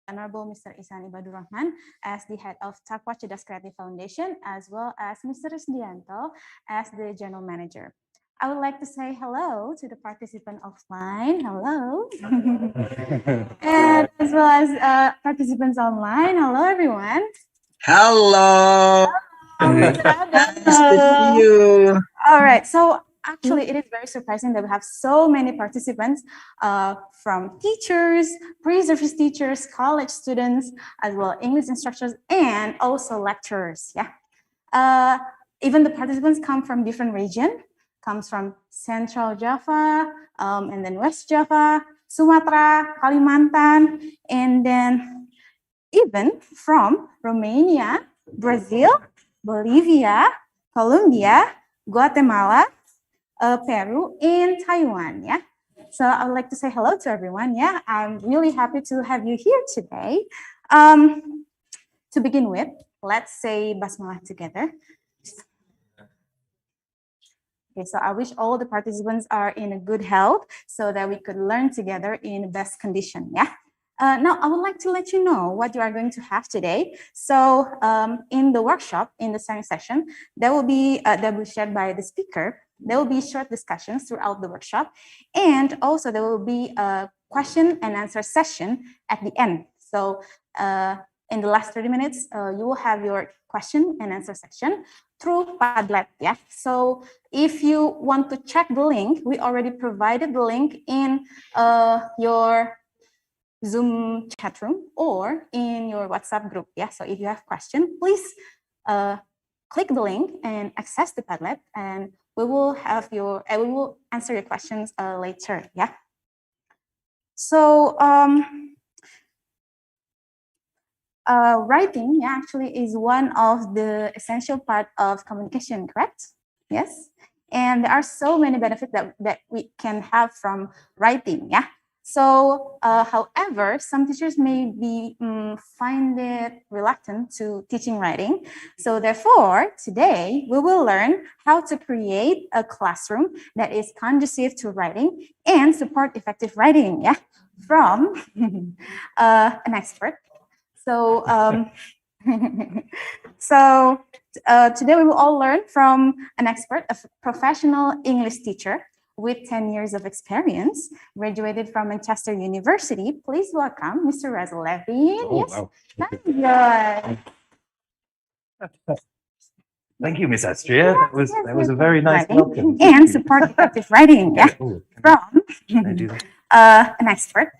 Honorable Mr. Ihsan Ibadur Rahman as the head of Takwa Cerdas Creative Foundation, as well as Mr. Rusdianto as the general manager. I would like to say hello to the participant offline. Hello. And as well as participants online. Hello, everyone. Hello. Mr. Nice to see you. All right. So actually, it is very surprising that we have so many participants from teachers, pre-service teachers, college students, as well English instructors, and also lecturers. Yeah. Even the participants come from different region, comes from Central Java, and then West Java, Sumatra, Kalimantan, and then even from Romania, Brazil, Bolivia, Colombia, Guatemala, Peru, and Taiwan. Yeah. So I would like to say hello to everyone. Yeah, I'm really happy to have you here today. To begin with, let's say Basmalah together. Okay, so I wish all the participants are in a good health so that we could learn together in the best condition. Yeah. Now, I would like to let you know what you are going to have today. So in the workshop, in the same session, that will be shared by the speaker. There will be short discussions throughout the workshop. And also there will be a question and answer session at the end. So in the last 30 minutes, you will have your question and answer session through Padlet. Yeah. So if you want to check the link, we already provided the link in your Zoom chat room or in your WhatsApp group. Yeah. So if you have questions, please click the link and access the Padlet, and we will we will answer your questions later. Yeah. So writing, yeah, actually is one of the essential part of communication, correct? Yes. And there are so many benefits that we can have from writing. Yeah. So, however, some teachers may be find it reluctant to teaching writing. So therefore, today we will learn how to create a classroom that is conducive to writing and support effective writing. Yeah, from an expert. So, so today we will all learn from an expert, a professional English teacher with 10 years of experience, graduated from Manchester University. Please welcome Mr. Russel Lavin. Oh, Yes, wow. very good. Thank you, Miss Astria. That was a very nice Writing welcome. and support effective writing. Yeah, Oh, from can I do that? an expert.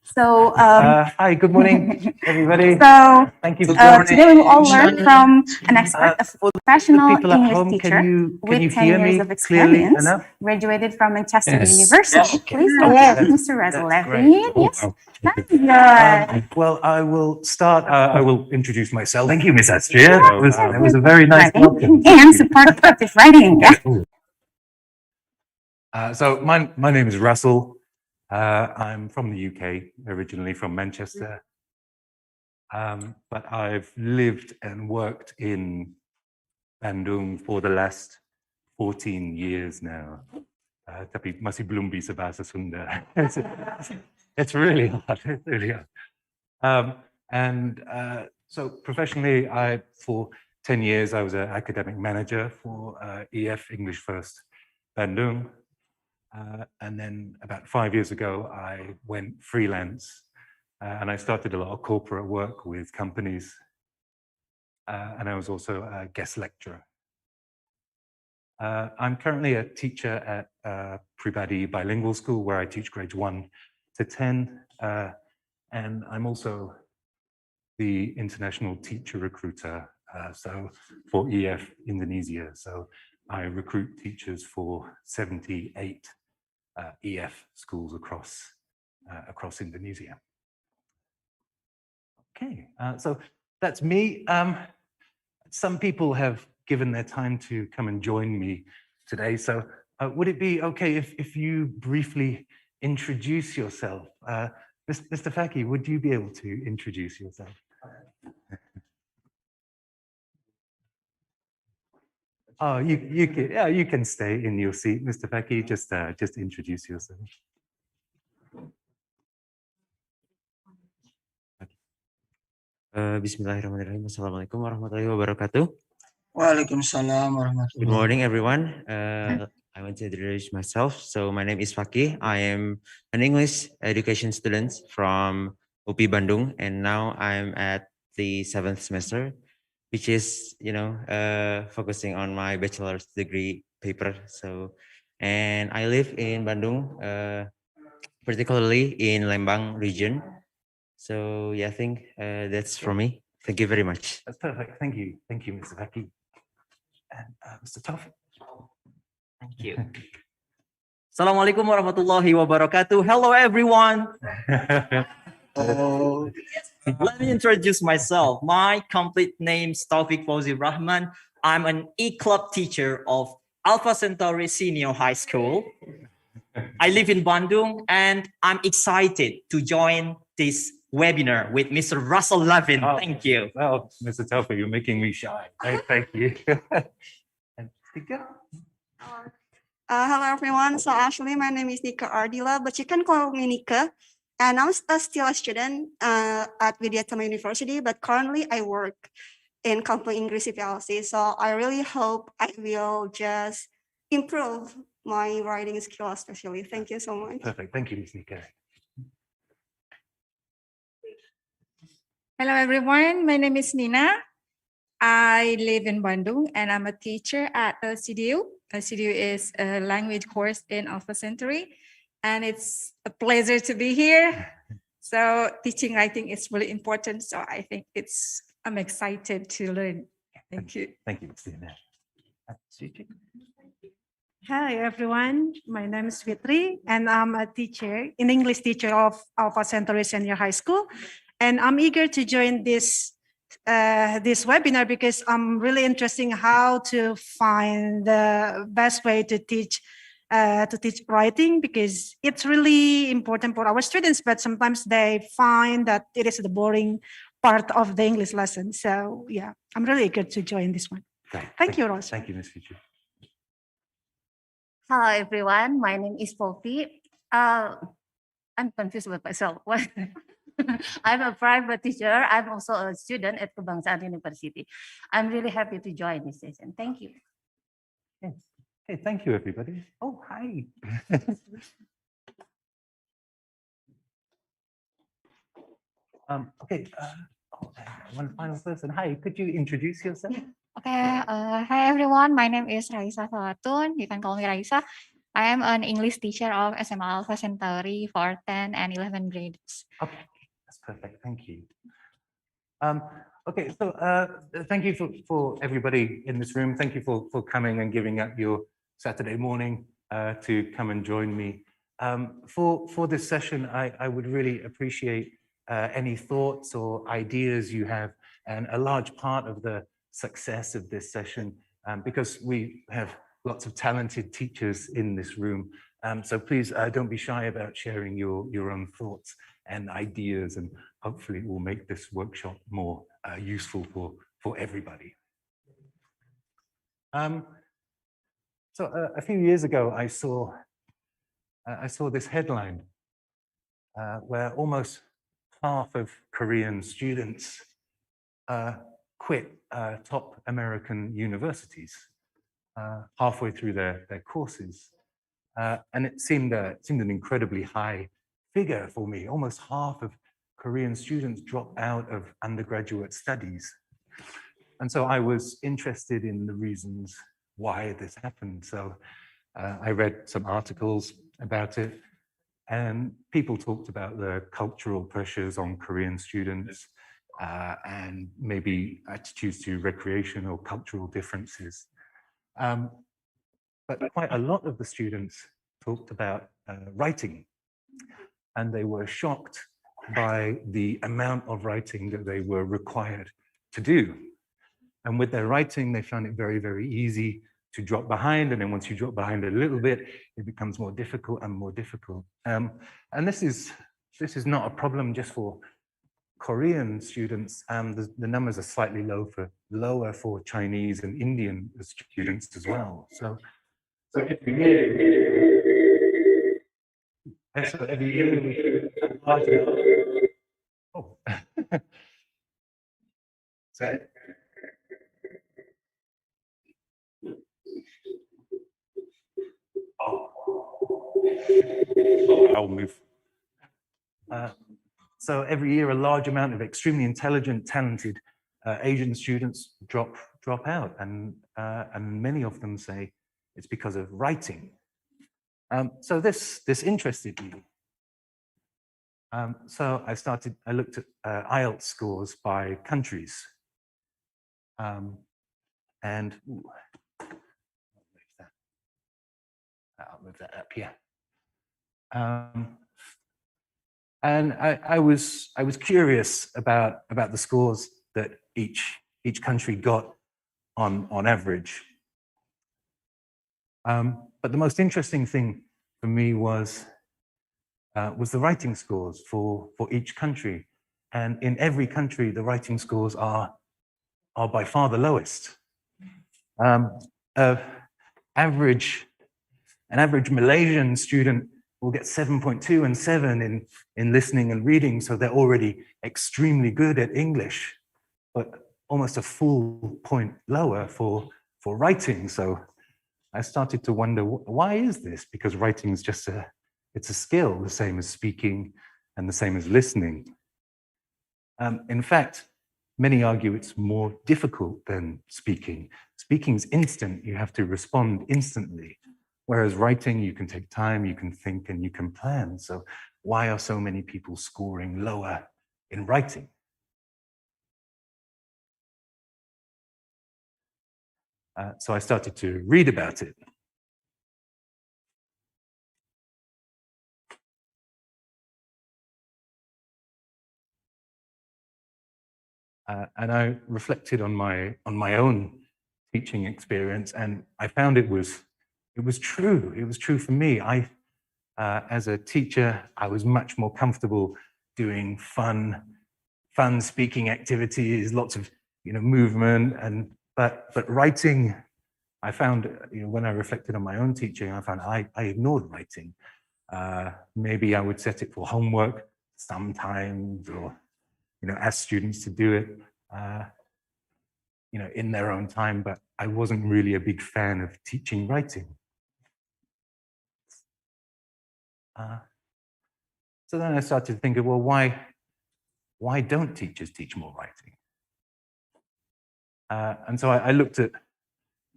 So, Hi, good morning, everybody. so Thank you. Good morning. today we will all learn from an expert, a For the professional people at English home, teacher can you with 10 hear years me of clearly experience, enough? graduated from Manchester Yes. University. Yes. Please Okay, welcome that's- Mr. Russel that's Lavin. great. Oh, Yes, wow. very good. Well, I will start. I will introduce myself. Thank you, Miss Astria. Yes, That was a very nice Writing welcome. and support effective writing. Yeah. So my name is Russel. I'm from the UK, originally from Manchester. But I've lived and worked in Bandung for the last 14 years now. Tapi masih belum bisa bahasa Sunda. It's really hard. It's really hard. So professionally, for 10 years, I was an academic manager for EF, English First Bandung. And then about 5 years ago, I went freelance and I started a lot of corporate work with companies. And I was also a guest lecturer. I'm currently a teacher at Pribadi Bilingual School where I teach grades 1 to 10. And I'm also the international teacher recruiter, so for EF Indonesia. So I recruit teachers for 78 EF schools across Indonesia. Okay, so that's me. Some people have given their time to come and join me today. So would it be okay if you briefly introduce yourself? Mr. Faki, would you be able to introduce yourself? Oh, you can stay in your seat, Mr. Faki. Just introduce yourself. Bismillahirrahmanirrahim. Assalamualaikum warahmatullahi wabarakatuh. Waalaikumsalam warahmatullahi Good morning, everyone. I want to introduce myself. So my name is Fakih. I am an English education student from UP Bandung, and now I'm at the 7th semester, which is, focusing on my bachelor's degree paper. And I live in Bandung, particularly in Lembang region. So yeah, I think that's from me. Thank you very much. That's perfect. Thank you, Mr. Faki. And Mr. Taufik. Thank you. Assalamualaikum warahmatullahi wabarakatuh. Hello, everyone. Oh, Let me introduce myself. My complete name is Taufik Fauzi Rahman. I'm an E-Club teacher of Alpha Centauri Senior High School. I live in Bandung, and I'm excited to join this webinar with Mr. Russel Lavin. Oh. Thank you. Well, Mr. Taufik, you're making me shy. Thank you. And Tika? Hello everyone. So actually my name is Nika Ardila, but you can call me Nika. And I'm still a student at Widyatama University, but currently I work in Kampung Inggris PLC. So I really hope I will just improve my writing skill especially. Thank you so much. Perfect. Thank you, Ms. Nika. Hello, everyone. My name is Nina. I live in Bandung and I'm a teacher at CDU. CDU is a language course in Alpha Centauri, and it's a pleasure to be here. So teaching writing is really important. So I think I'm excited to learn. Thank you. Thank you, Ms. Nina. Suci? Hi everyone, my name is Fitri and I'm a teacher, an English teacher of Alpha Centauri Senior High School. And I'm eager to join this webinar because I'm really interested in how to find the best way to teach to teach writing because it's really important for our students, but sometimes they find that it is the boring part of the English lesson. So yeah, I'm really eager to join this one. Great. Thank you, Russel. Thank you, Ms. Fuji. Hello, everyone. My name is Poppy. I'm confused with myself. I'm a private teacher. I'm also a student at Kebangsaan University. I'm really happy to join this session. Thank you. Hey, thank you, everybody. Oh, hi. Okay, one final person. Hi, could you introduce yourself? Okay, hi everyone. My name is Raisa Salatun. You can call me Raisa. I am an English teacher of SMA Alpha Centauri for 10 and 11 grades. Okay, that's perfect. Thank you. Okay, so thank you for everybody in this room. Thank you for coming and giving up your Saturday morning to come and join me. For this session, I would really appreciate any thoughts or ideas you have, and a large part of the success of this session, because we have lots of talented teachers in this room. So please don't be shy about sharing your own thoughts and ideas, and hopefully it will make this workshop more useful for everybody. So a few years ago, I saw this headline where almost half of Korean students quit top American universities halfway through their courses. And it seemed an incredibly high figure for me. Almost half of Korean students drop out of undergraduate studies. And so I was interested in the reasons why this happened. So I read some articles about it, and people talked about the cultural pressures on Korean students and maybe attitudes to recreation or cultural differences. But quite a lot of the students talked about writing, and they were shocked by the amount of writing that they were required to do. And with their writing, they found it very, very easy to drop behind. And then once you drop behind a little bit, it becomes more difficult and more difficult. And this is not a problem just for Korean students. The numbers are slightly lower for Chinese and Indian students as well. So every year we oh. So I'll move. So every year, a large amount of extremely intelligent, talented Asian students drop out, and many of them say it's because of writing. So this interested me. So I looked at Ielts scores by countries, and I'll move that up here. And I was curious about the scores that each country got on average. But the most interesting thing for me was the writing scores for each country. And in every country, the writing scores are by far the lowest. An average Malaysian student will get 7.2 and 7 in listening and reading, so they're already extremely good at English, but almost a full point lower for writing. So I started to wonder, why is this? Because writing is just it's a skill, the same as speaking and the same as listening. In fact, many argue it's more difficult than speaking. Speaking's instant, you have to respond instantly. Whereas writing, you can take time, you can think, and you can plan. So why are so many people scoring lower in writing? So I started to read about it. And I reflected on my own teaching experience, and I found it was it was true. It was true for me. As a teacher, I was much more comfortable doing fun speaking activities, lots of movement, but writing. I found when I reflected on my own teaching, I found I ignored writing. Maybe I would set it for homework sometimes, or ask students to do it in their own time, but I wasn't really a big fan of teaching writing. So then I started thinking, well, why don't teachers teach more writing? And so I looked at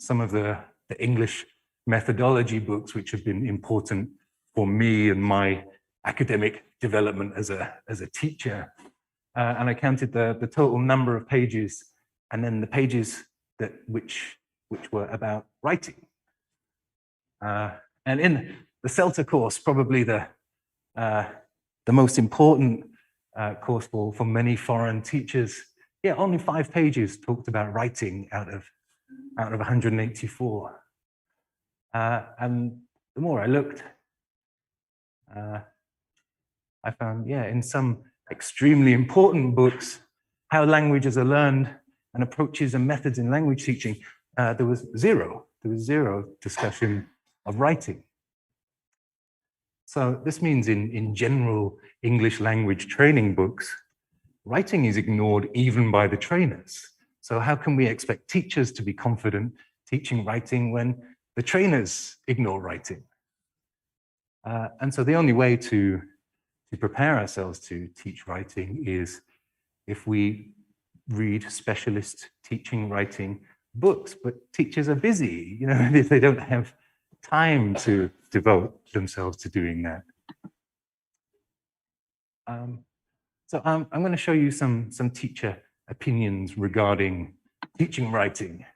some of the English methodology books, which have been important for me and my academic development as a teacher. And I counted the total number of pages, and then the pages which were about writing. And in the CELTA course, probably the most important course for many foreign teachers, yeah, only 5 pages talked about writing out of 184. And the more I looked, I found, yeah, in some extremely important books, how languages are learned and approaches and methods in language teaching, there was zero discussion of writing. So this means in general English language training books, writing is ignored even by the trainers. So how can we expect teachers to be confident teaching writing when the trainers ignore writing? And so the only way to prepare ourselves to teach writing is if we read specialist teaching writing books, but teachers are busy, if they don't have time to devote themselves to doing that. So I'm going to show you some teacher opinions regarding teaching writing.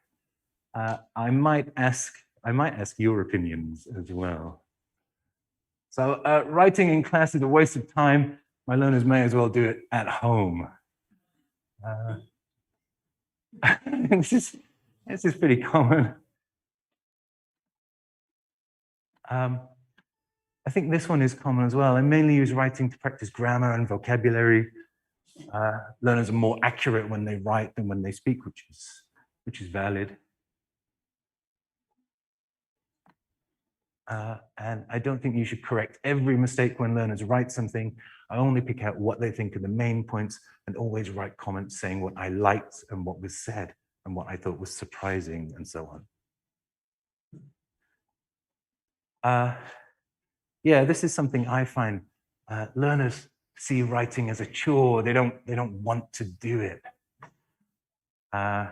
I might ask your opinions as well. So writing in class is a waste of time. My learners may as well do it at home. This is pretty common. I think this one is common as well. I mainly use writing to practice grammar and vocabulary. Learners are more accurate when they write than when they speak, which is valid. And I don't think you should correct every mistake when learners write something. I only pick out what they think are the main points and always write comments saying what I liked and what was said and what I thought was surprising and so on. Yeah, this is something I find learners see writing as a chore. They don't want to do it. And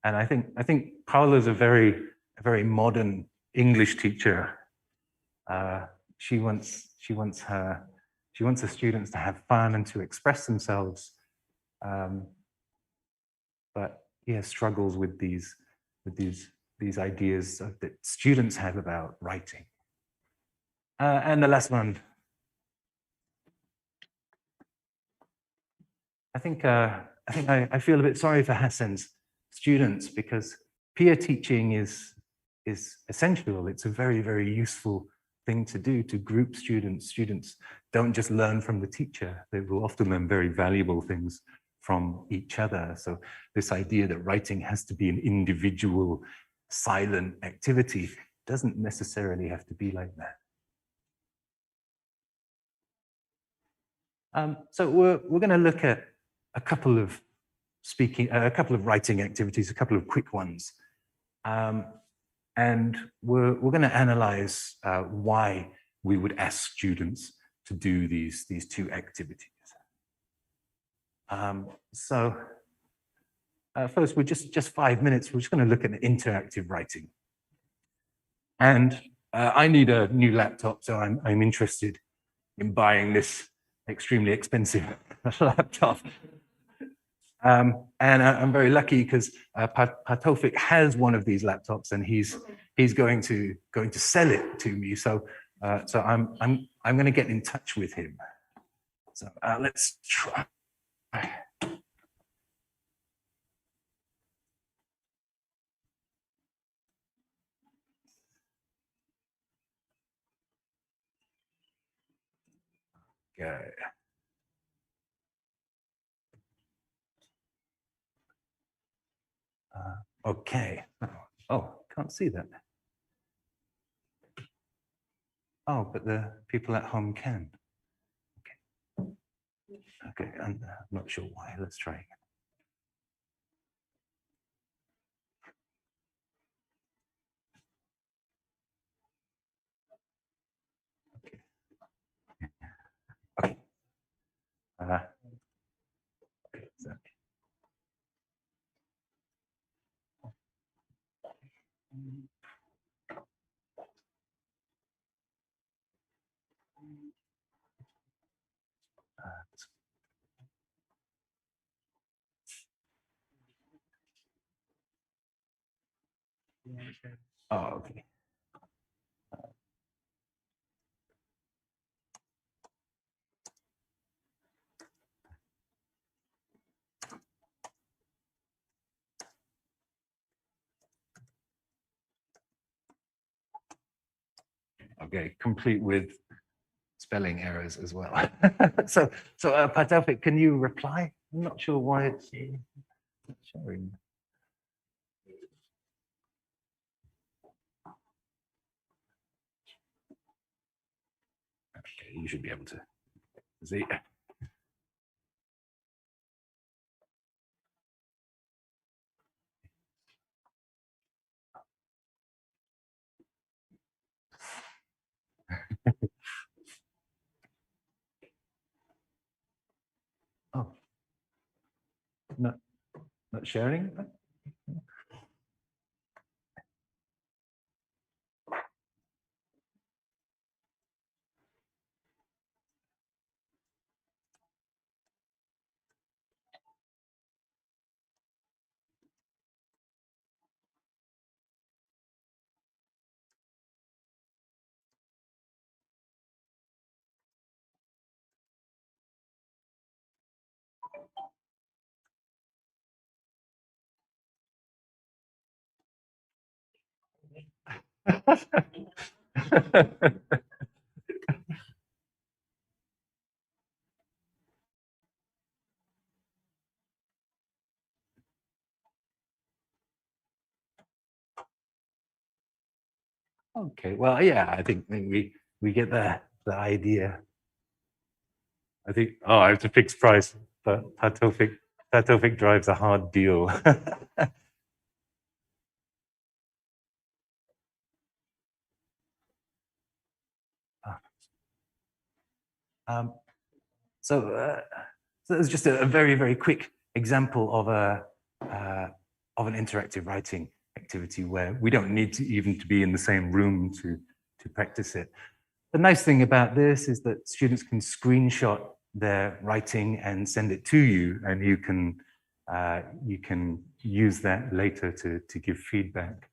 I think Paula's a very modern English teacher. She wants her students to have fun and to express themselves, but yeah, struggles with these ideas that students have about writing. And the last one, I think I feel a bit sorry for Hassan's students, because peer teaching is essential. It's a very useful thing to do, to group students. Students don't just learn from the teacher, they will often learn very valuable things from each other. So this idea that writing has to be an individual, silent activity doesn't necessarily have to be like that. So we're going to look at a couple of writing activities, a couple of quick ones. And we're going to analyze why we would ask students to do these 2 activities. So first, we're just 5 minutes. We're just going to look at interactive writing. And I need a new laptop, so I'm interested in buying this extremely expensive laptop. And I'm very lucky because Patofik has one of these laptops, and he's going to sell it to me. So I'm going to get in touch with him. So let's try. Okay. Okay. Oh, can't see that. Oh, but the people at home can. Okay. Okay, I'm not sure why. Let's try again. Okay. Okay, so. Oh, okay. Okay, complete with spelling errors as well. So Patafik, can you reply? I'm not sure why it's not showing. Okay, you should be able to see. Oh, not sharing. Okay, well, yeah, I think we get the idea. I think, oh, I have to fix price, but Patofik drives a hard deal. So it's just a very, very quick example of an interactive writing activity where we don't need to even to be in the same room to practice it. The nice thing about this is that students can screenshot their writing and send it to you, and you can use that later to give feedback.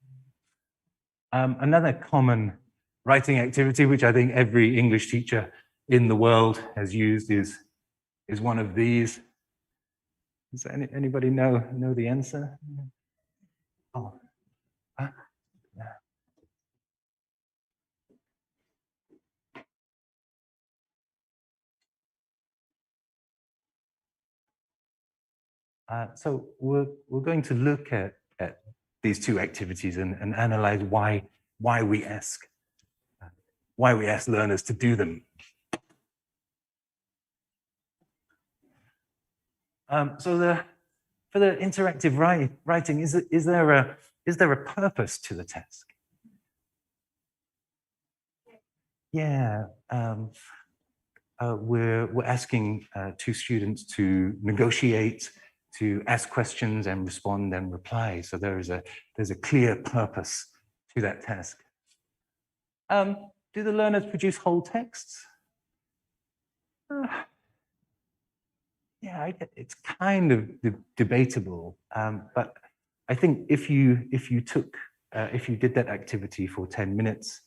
Another common writing activity, which I think every English teacher in the world has used, is one of these. Does anybody know the answer? Oh, huh? Yeah. So we're going to look at these two activities and analyze why we ask learners to do them. So for the interactive writing, is there a purpose to the task? Yeah, we're asking two students to negotiate, to ask questions and respond and reply. So there's a clear purpose to that task. Do the learners produce whole texts? Yeah, it's kind of debatable, but I think if you did that activity for 10 minutes,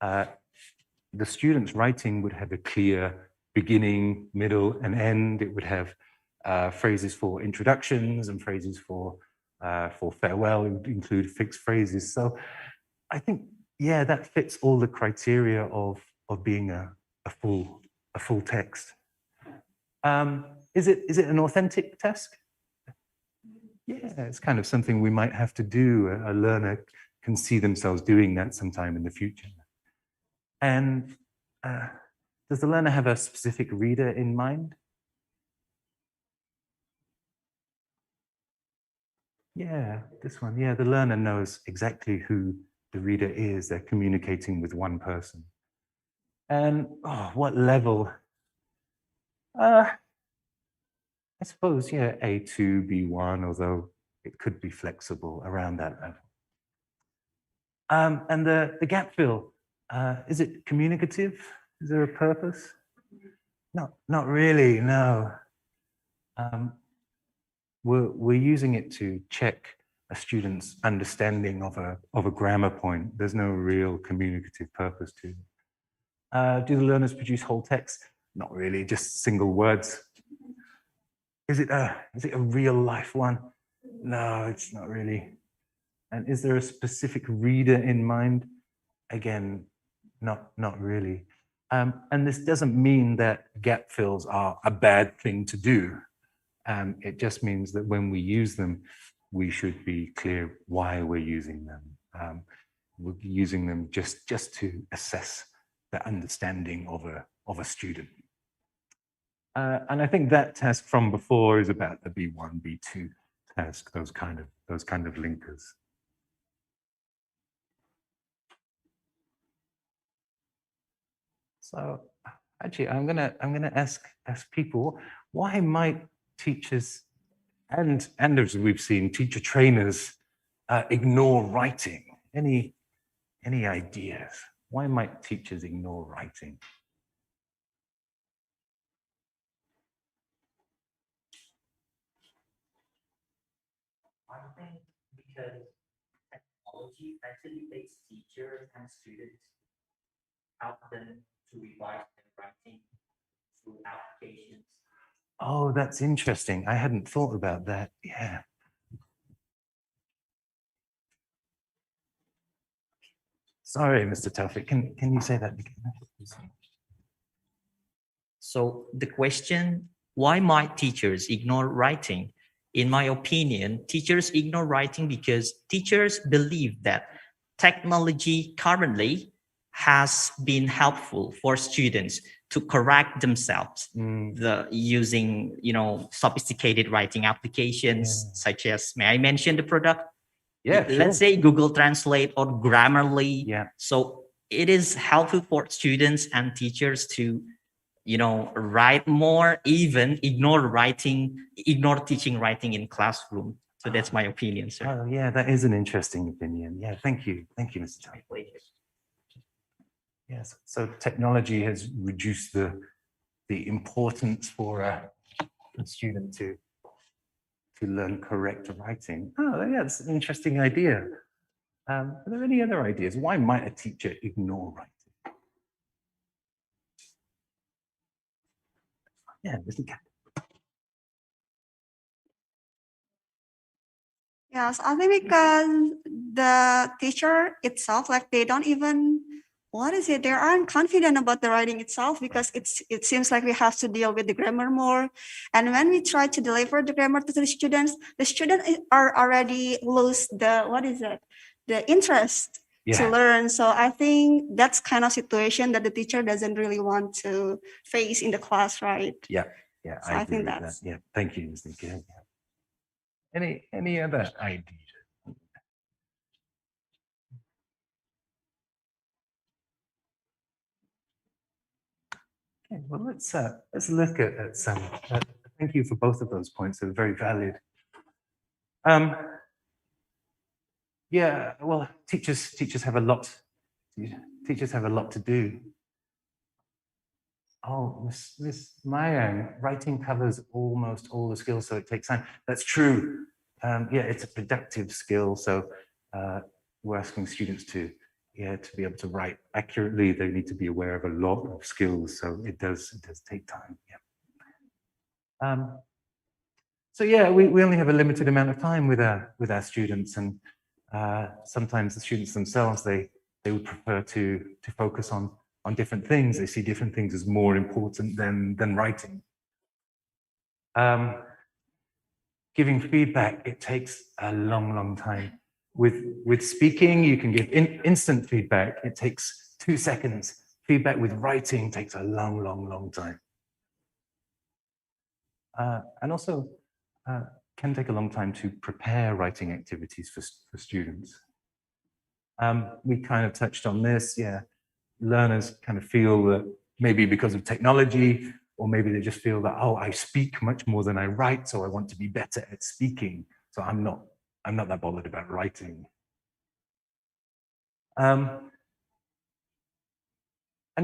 the student's writing would have a clear beginning, middle, and end. It would have phrases for introductions and phrases for farewell. It would include fixed phrases. So I think, yeah, that fits all the criteria of being a full a full text. Is it an authentic task? Yeah, it's kind of something we might have to do. A learner can see themselves doing that sometime in the future. And does the learner have a specific reader in mind? Yeah, this one. Yeah, the learner knows exactly who the reader is. They're communicating with one person. And what level? I suppose, yeah, A2, B1, although it could be flexible around that level. And the gap fill, is it communicative? Is there a purpose? No, not really, no. We're using it to check a student's understanding of a grammar point. There's no real communicative purpose to it. Do the learners produce whole text? Not really, just single words. Is it a real life one? No, it's not really. And is there a specific reader in mind? Again, not really. And this doesn't mean that gap fills are a bad thing to do. It just means that when we use them, we should be clear why we're using them. We're using them just to assess the understanding of a student. And I think that task from before is about the B1, B2 task, those kind of linkers. So actually, I'm gonna ask people, why might teachers and as we've seen, teacher trainers ignore writing? Any ideas? Why might teachers ignore writing? I think because technology facilitates teachers and students, help them to revise their writing through applications. Oh, that's interesting. I hadn't thought about that. Yeah. Sorry, Mr. Taufik, can you say that again? So the question, why might teachers ignore writing? In my opinion, teachers ignore writing because teachers believe that technology currently has been helpful for students to correct themselves, using sophisticated writing applications such as, may I mention the product? Yeah, let's say Google Translate or Grammarly. Yeah. So it is helpful for students and teachers to write more, even ignore teaching writing in classroom. So that's my opinion, sir. Oh, yeah, that is an interesting opinion. Yeah, thank you, Mr. Taufik. Yes, so technology has reduced the importance for a student to learn correct writing. Oh, yeah, that's an interesting idea. Are there any other ideas? Why might a teacher ignore writing? Yeah, Mr. Cat. Yes, I think because the teacher itself, like they don't even, they aren't confident about the writing itself because it seems like we have to deal with the grammar more. And when we try to deliver the grammar to the students are already lose the interest to learn. So I think that's kind of situation that the teacher doesn't really want to face in the class, right? Yeah, So I I think agree with that. Yeah, thank you, Mr. Cat. Any other ideas? Okay, well, let's look at some. Thank you for both of those points. They're very valid. Yeah, well, teachers have a lot. Teachers have a lot to do. Oh, Miss Maya, writing covers almost all the skills, so it takes time. That's true. Yeah, it's a productive skill, so we're asking students to be able to write accurately. They need to be aware of a lot of skills, so it does take time. Yeah. So yeah, we only have a limited amount of time with our students, and sometimes the students themselves they would prefer to focus on different things. They see different things as more important than writing. Giving feedback, it takes a long time. With speaking, you can give instant feedback. It takes 2 seconds. Feedback with writing takes a long time. And also can take a long time to prepare writing activities for students. We kind of touched on this, yeah. Learners kind of feel that maybe because of technology, or maybe they just feel that, oh, I speak much more than I write, so I want to be better at speaking. So I'm not that bothered about writing. And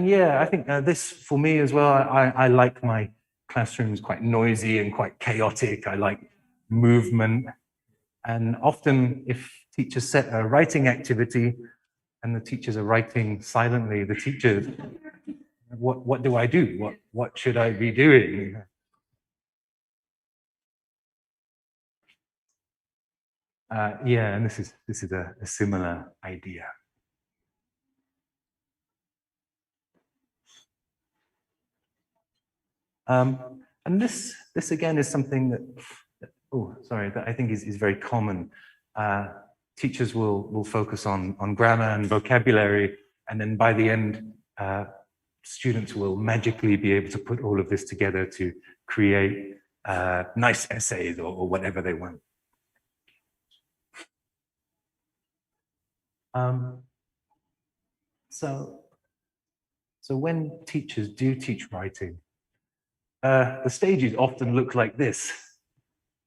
yeah, I think this for me as well, I like my classrooms quite noisy and quite chaotic. I like movement. And often if teachers set a writing activity and the teachers are writing silently, the teachers, what do I do? What should I be doing? Yeah, and this is a similar idea. And this again is something that I think is very common. Teachers will focus on grammar and vocabulary, and then by the end, students will magically be able to put all of this together to create nice essays or whatever they want. So when teachers do teach writing, the stages often look like this.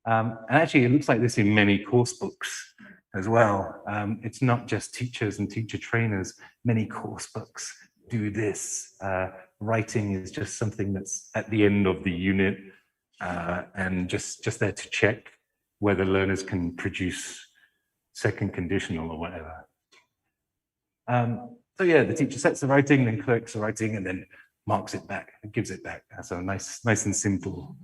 And actually, it looks like this in many course books as well. It's not just teachers and teacher trainers. Many course books do this. Writing is just something that's at the end of the unit and just there to check whether learners can produce second conditional or whatever. So yeah, the teacher sets the writing, then corrects the writing, and then marks it back, and gives it back. So nice and simple.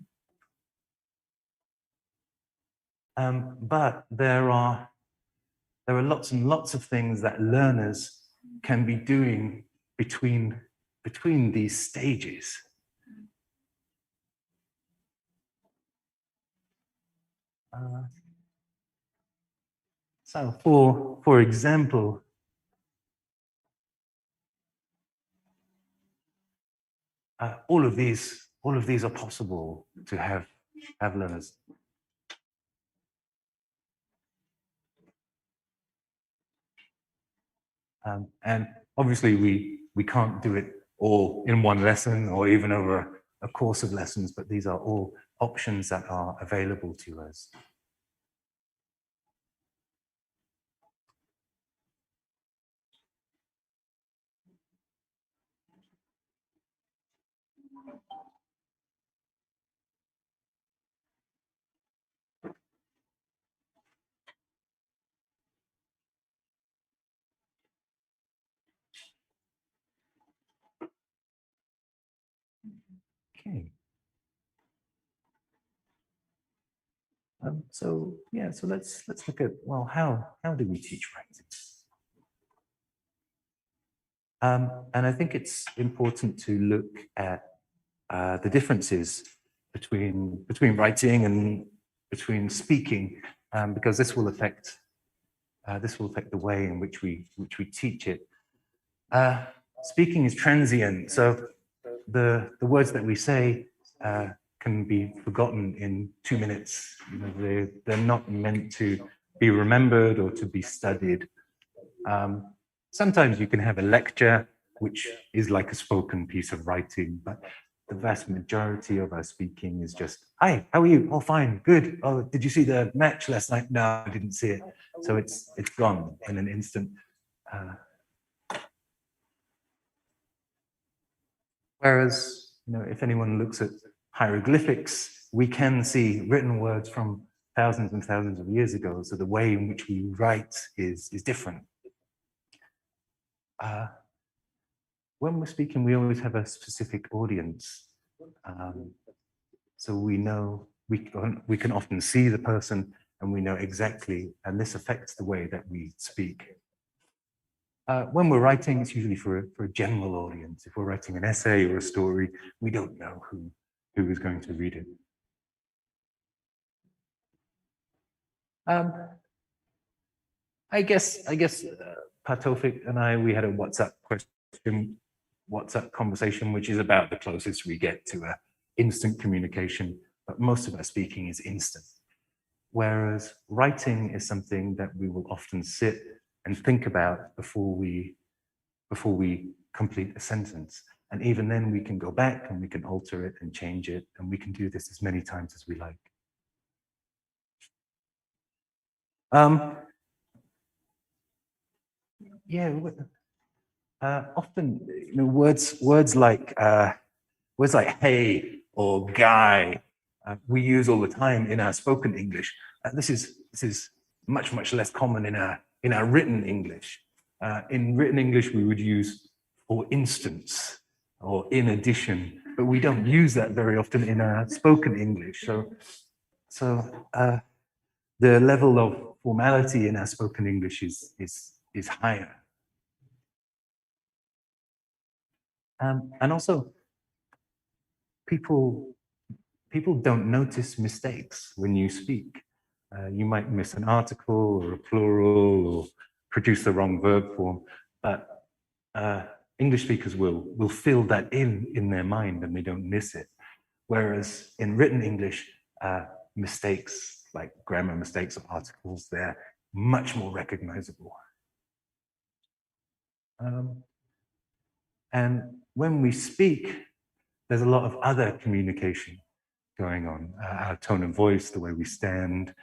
But there are lots and lots of things that learners can be doing between these stages. So for example, all of these are possible to have learners. And obviously we can't do it all in one lesson or even over a course of lessons, but these are all options that are available to us. Okay. So yeah, so let's look at, well, how do we teach writing? And I think it's important to look at the differences between writing and between speaking, because this will affect the way in which we teach it. Speaking is transient, so the words that we say can be forgotten in 2 minutes. You know, they're not meant to be remembered or to be studied. Sometimes you can have a lecture, which is like a spoken piece of writing, but the vast majority of our speaking is just, hi, how are you? Oh, fine, good. Oh, did you see the match last night? No, I didn't see it. So it's gone in an instant. Whereas, you know, if anyone looks at hieroglyphics, we can see written words from thousands and thousands of years ago. So the way in which we write is different. When we're speaking, we always have a specific audience. So we know, we can often see the person and we know exactly, and this affects the way that we speak. When we're writing, it's usually for a general audience. If we're writing an essay or a story, we don't know who is going to read it. I guess Patofik and I, we had a WhatsApp conversation, which is about the closest we get to instant communication, but most of our speaking is instant. Whereas writing is something that we will often sit and think about before we complete a sentence. And even then we can go back and we can alter it and change it, and we can do this as many times as we like. Yeah, often, you know, words like hey or guy, we use all the time in our spoken English. This is much less common in our written English. In written English, we would use for instance or in addition, but we don't use that very often in our spoken English. So the level of formality in our spoken English is higher. And also, people don't notice mistakes when you speak. You might miss an article or a plural or produce the wrong verb form, but English speakers will fill that in their mind and they don't miss it. Whereas in written English, mistakes like grammar mistakes or articles, they're much more recognizable. And when we speak, there's a lot of other communication going on. Our tone of voice, the way we stand,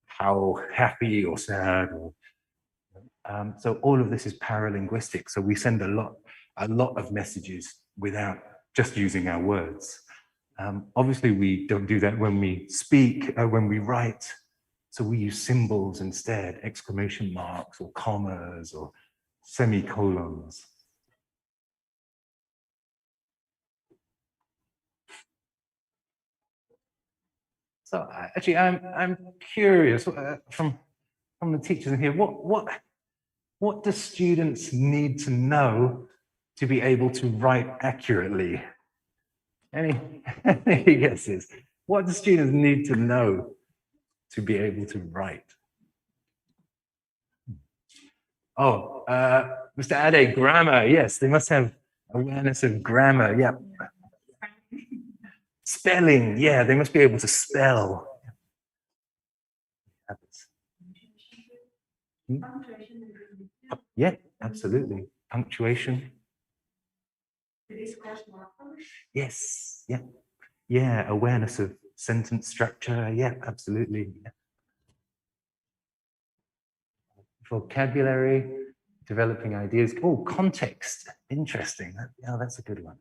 how happy or sad, or so all of this is paralinguistic. So we send a lot of messages without just using our words. Obviously, we don't do that when we speak, when we write. So we use symbols instead, exclamation marks or commas or semicolons. So actually, I'm curious from the teachers in here. What do students need to know to be able to write accurately? Any guesses? What do students need to know to be able to write? Oh, Mr. Ade, grammar. Yes, they must have awareness of grammar. Yeah. Spelling. Yeah, they must be able to spell. Yeah, absolutely. Punctuation. Yes, yeah. Yeah, awareness of sentence structure. Yeah, absolutely. Yeah. Vocabulary, developing ideas. Oh, context. Interesting. Oh, that's a good one.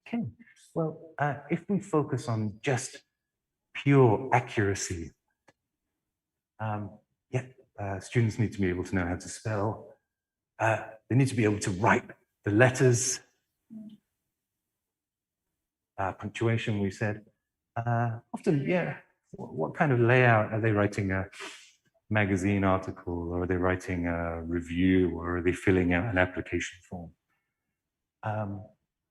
Okay. Well, if we focus on just pure accuracy, students need to be able to know how to spell. They need to be able to write the letters. Punctuation, we said. Often, yeah, what kind of layout? Are they writing a magazine article, or are they writing a review, or are they filling out an application form?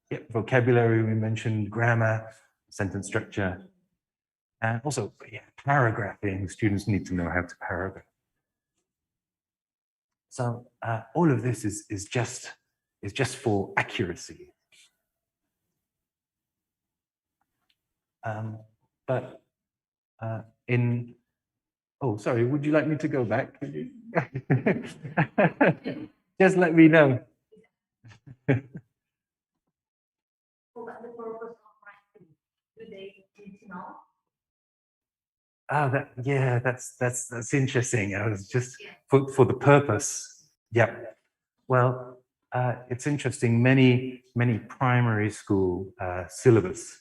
Yeah, vocabulary, we mentioned, grammar, sentence structure, and also, yeah, paragraphing. Students need to know how to paragraph. So all of this is just for accuracy. But oh, sorry, would you like me to go back? Just let me know. Oh, that's interesting. I was just for the purpose. Yeah. Well, it's interesting. Many primary school syllabus.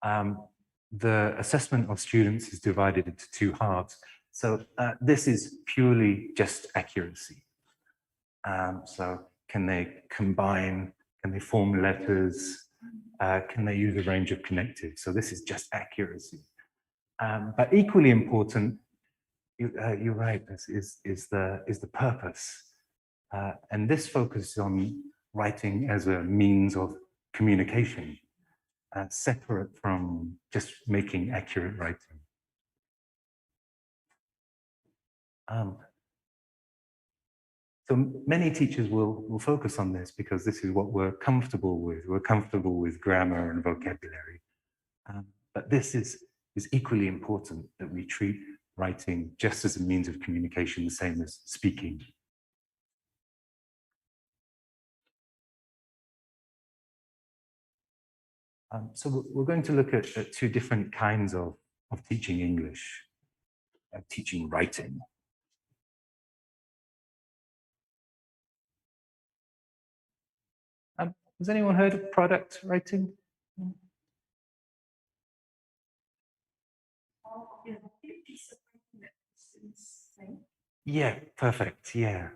The assessment of students is divided into two halves. So this is purely just accuracy. So can they combine? Can they form letters? Can they use a range of connectives? So this is just accuracy. But equally important You're right. This is the purpose, and this focuses on writing as a means of communication, separate from just making accurate writing. So many teachers will focus on this because this is what we're comfortable with. We're comfortable with grammar and vocabulary. But this is equally important, that we treat writing just as a means of communication, the same as speaking. So we're going to look at two different kinds of teaching English, teaching writing. Has anyone heard of product writing? Yeah, perfect. Yeah.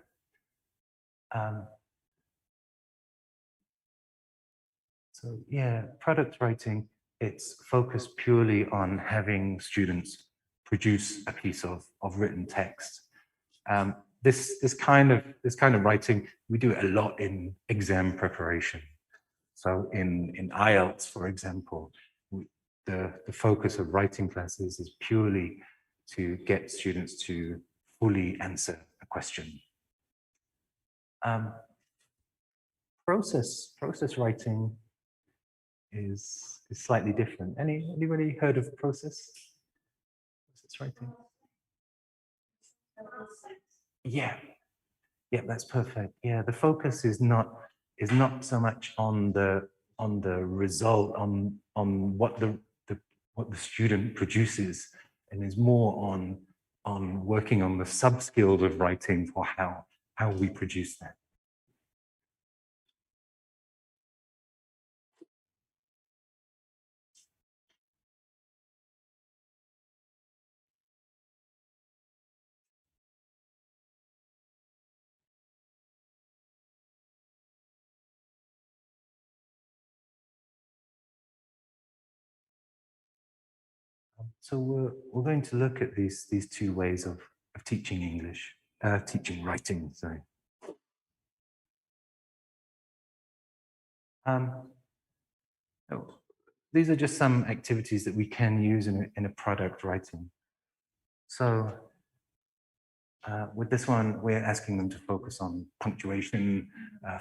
So yeah, product writing, it's focused purely on having students produce a piece of written text. This kind of writing, we do it a lot in exam preparation. So in Ielts, for example, the focus of writing classes is purely to get students to fully answer a question. Process writing is slightly different. Anybody heard of process writing? Yeah, that's perfect. Yeah, the focus is not so much on the result, on what the student produces, and is more on working on the sub skills of writing for how we produce that. So we're going to look at these two ways of teaching English, teaching writing. Sorry. These are just some activities that we can use in a product writing. So with this one, we're asking them to focus on punctuation,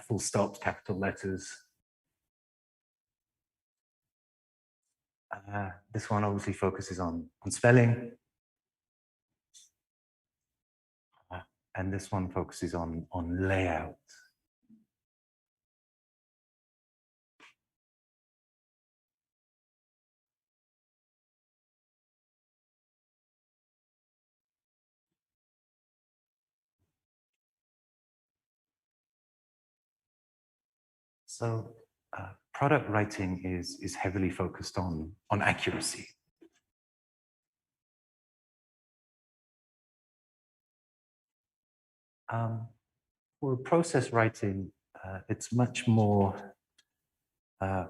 full stops, capital letters. This one obviously focuses on spelling. And this one focuses on layout. So product writing is heavily focused on accuracy. For process writing, it's much more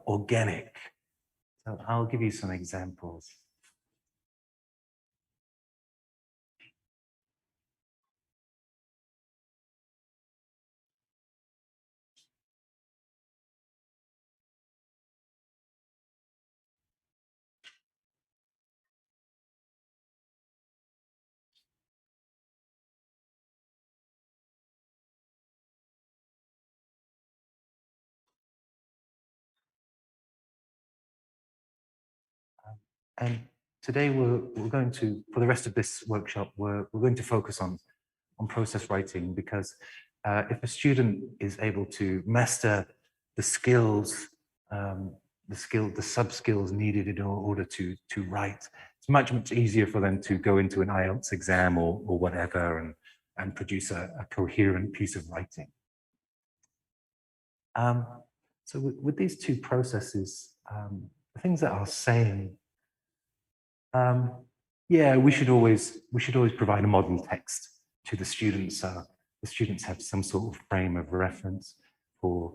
organic. So I'll give you some examples. And today we're going to, for the rest of this workshop, we're going to focus on process writing, because if a student is able to master the skills, the sub skills needed in order to write, it's much easier for them to go into an IELTS exam or whatever and produce a coherent piece of writing. So with these two processes, the things that I'll say, yeah, we should always provide a model text to the students, so the students have some sort of frame of reference for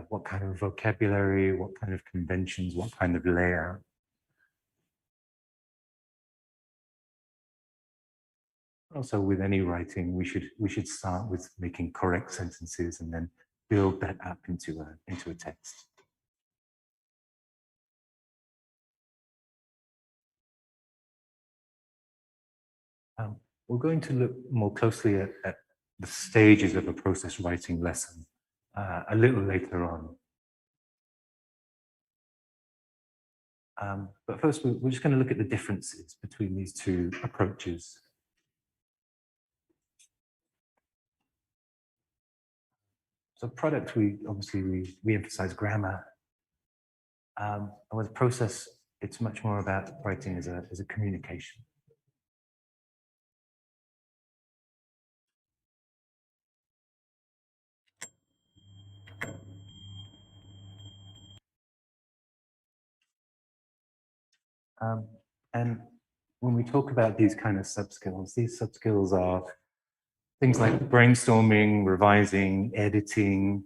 what kind of vocabulary, what kind of conventions, what kind of layout. Also, with any writing, we should start with making correct sentences and then build that up into a text. We're going to look more closely at the stages of a process writing lesson a little later on. But first, we're just going to look at the differences between these two approaches. So product, we emphasize grammar. And with process, it's much more about writing as a communication. And when we talk about these kind of sub-skills, these sub-skills are things like brainstorming, revising, editing.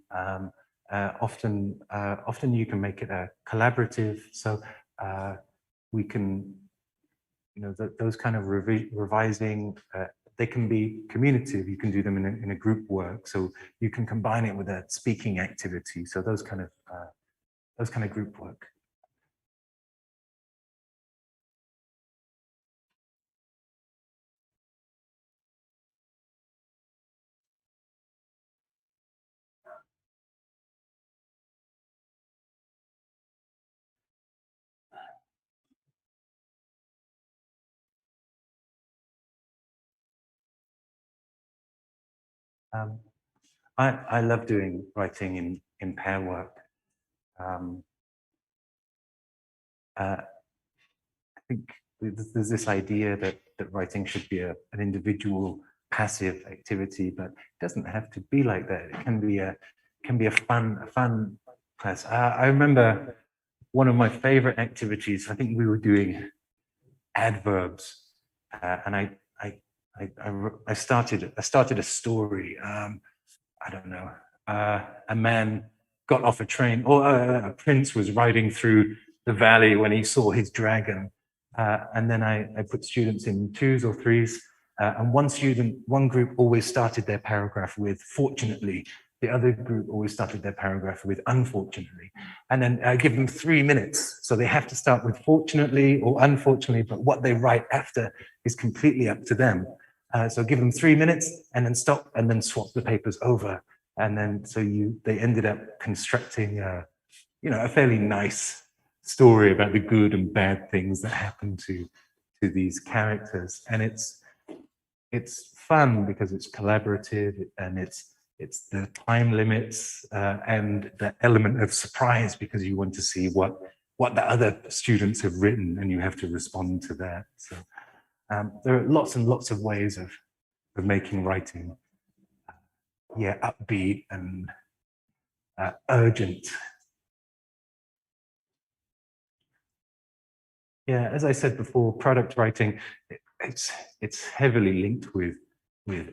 Often you can make it a collaborative. So we can, those kind of revising, they can be communicative. You can do them in a group work. So you can combine it with a speaking activity. So those kind of group work. I love doing writing in pair work. I think there's this idea that writing should be an individual passive activity, but it doesn't have to be like that. It can be a fun class. I remember one of my favorite activities. I think we were doing adverbs, and I started a story. I don't know. A man got off a train, or a prince was riding through the valley when he saw his dragon. And then I put students in twos or threes, and one group always started their paragraph with "fortunately." The other group always started their paragraph with "unfortunately." And then I give them 3 minutes. So they have to start with "fortunately" or "unfortunately," but what they write after is completely up to them. So give them 3 minutes and then stop and then swap the papers over. And then they ended up constructing a fairly nice story about the good and bad things that happen to these characters. And it's fun because it's collaborative, and it's the time limits and the element of surprise, because you want to see what the other students have written and you have to respond to that. So there are lots and lots of ways of making writing upbeat and urgent. Yeah, as I said before, product writing, it's heavily linked with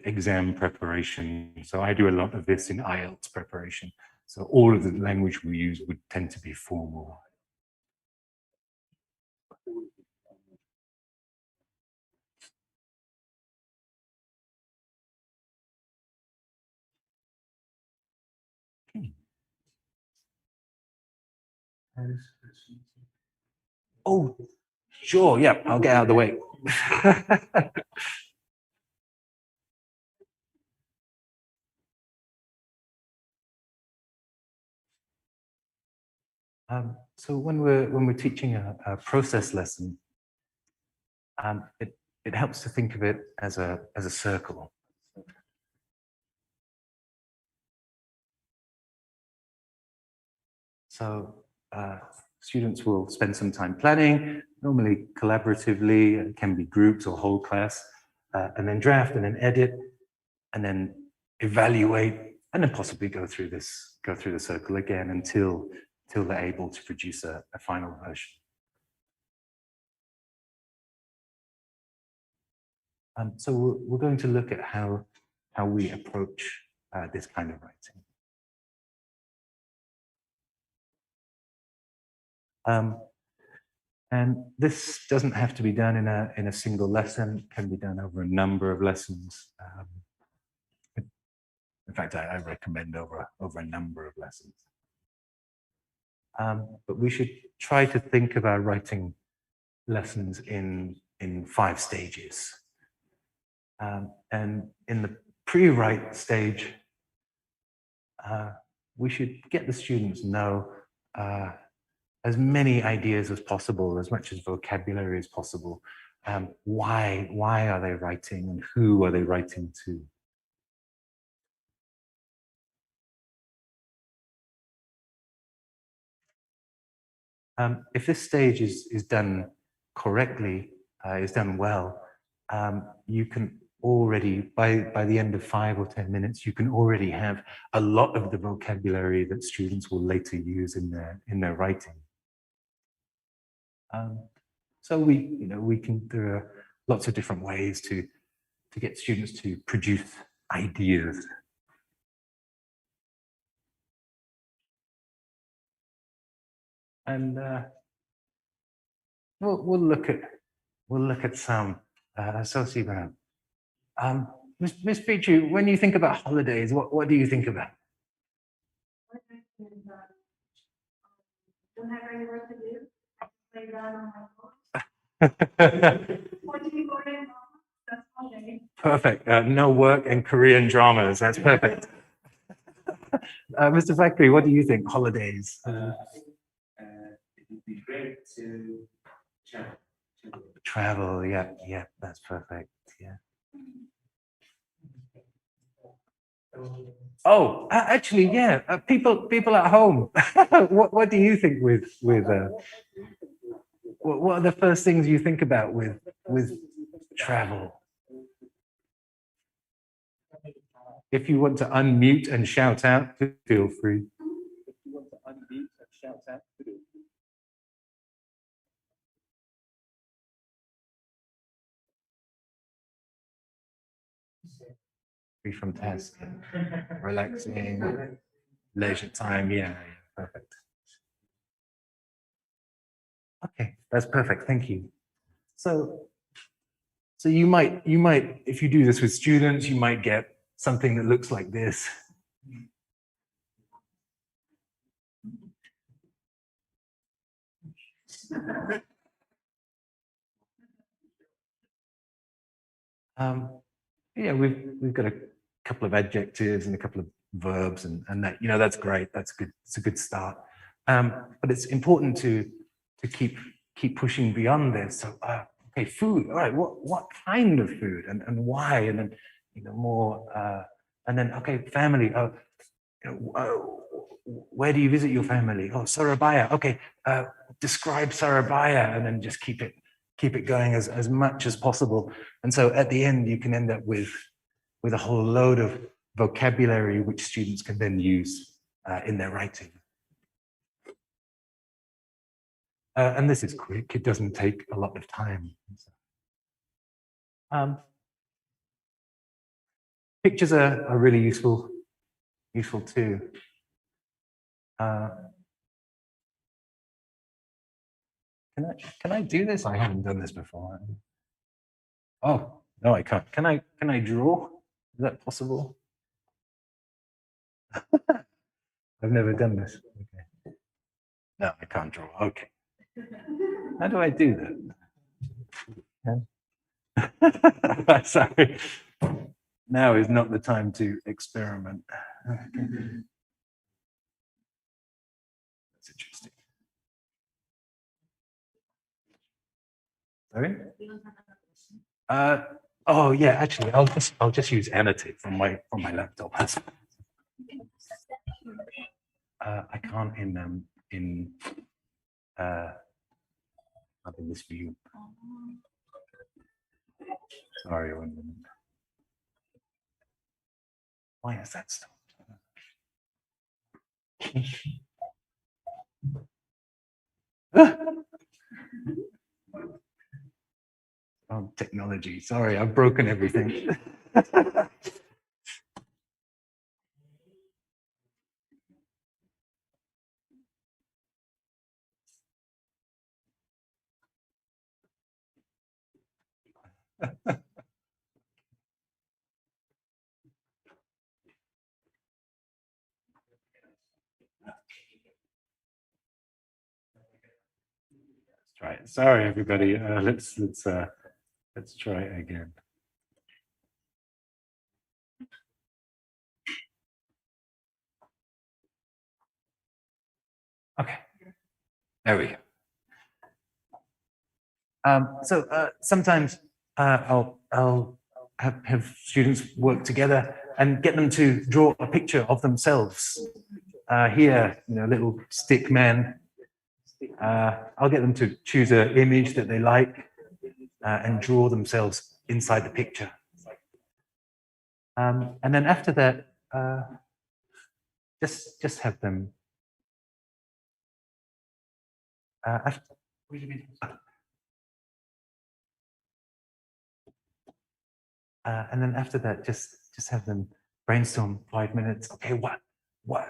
exam preparation. So I do a lot of this in Ielts preparation. So all of the language we use would tend to be formal. Oh, sure, yeah, I'll get out of the way. So when we're teaching a process lesson, it helps to think of it as a circle. So students will spend some time planning, normally collaboratively. It can be groups or whole class, and then draft, and then edit, and then evaluate, and then possibly go through the circle again until they're able to produce a final version. So we're going to look at how we approach this kind of writing. And this doesn't have to be done in a single lesson. It can be done over a number of lessons. In fact, I recommend over a number of lessons. But we should try to think of our writing lessons in 5 stages. And in the pre-write stage, we should get the students know as many ideas as possible, as much as vocabulary as possible. Why are they writing and who are they writing to? If this stage is done correctly, is done well, you can already, by the end of 5 or 10 minutes, you can already have a lot of the vocabulary that students will later use in their writing. So there are lots of different ways to get students to produce ideas. And we'll look at some. So, Miss Pichu, when you think about holidays, what do you think about? Don't have any work to do. Play around on my phone. Watching Korean dramas, that's holiday. Perfect. No work and Korean dramas. That's perfect. Mr. Factory, what do you think? Holidays. It would be great to travel. Travel. Yeah. That's perfect. Yeah. Oh, actually, yeah. People at home. What do you think with what are the first things you think about with travel? If you want to unmute and shout out, feel free. If you want to unmute and shout out, feel free. Free from task, relaxing, leisure time. Yeah, perfect. Okay, that's perfect. Thank you. So you might, if you do this with students, you might get something that looks like this. Yeah, we've got a couple of adjectives and a couple of verbs, and that, that's great. That's good. It's a good start. But it's important to keep pushing beyond this. So, okay, food. All right, what kind of food and why? And then more. And then okay, family. Where do you visit your family? Oh, Surabaya. Okay, describe Surabaya, and then just keep it going as much as possible. And so at the end, you can end up with a whole load of vocabulary which students can then use in their writing. And this is quick. It doesn't take a lot of time. Pictures are really useful too. Can I do this? I haven't done this before. Oh, no, I can't. Can I draw? Is that possible? I've never done this. Okay. No, I can't draw. Okay. How do I do that? Sorry. Now is not the time to experiment. That's interesting. Sorry? Oh yeah, actually, I'll just use annotate from my laptop. I can't in not in this view. Sorry, 1 minute. Why is that stopped? Oh, technology. Sorry, I've broken everything. Try it. Sorry, everybody. Let's try it again. Okay, there we go. Sometimes I'll have students work together and get them to draw a picture of themselves. Here, little stick man. I'll get them to choose an image that they like and draw themselves inside the picture. And then after that, just have them. What do you mean? And then after that, just have them brainstorm 5 minutes. Okay, what?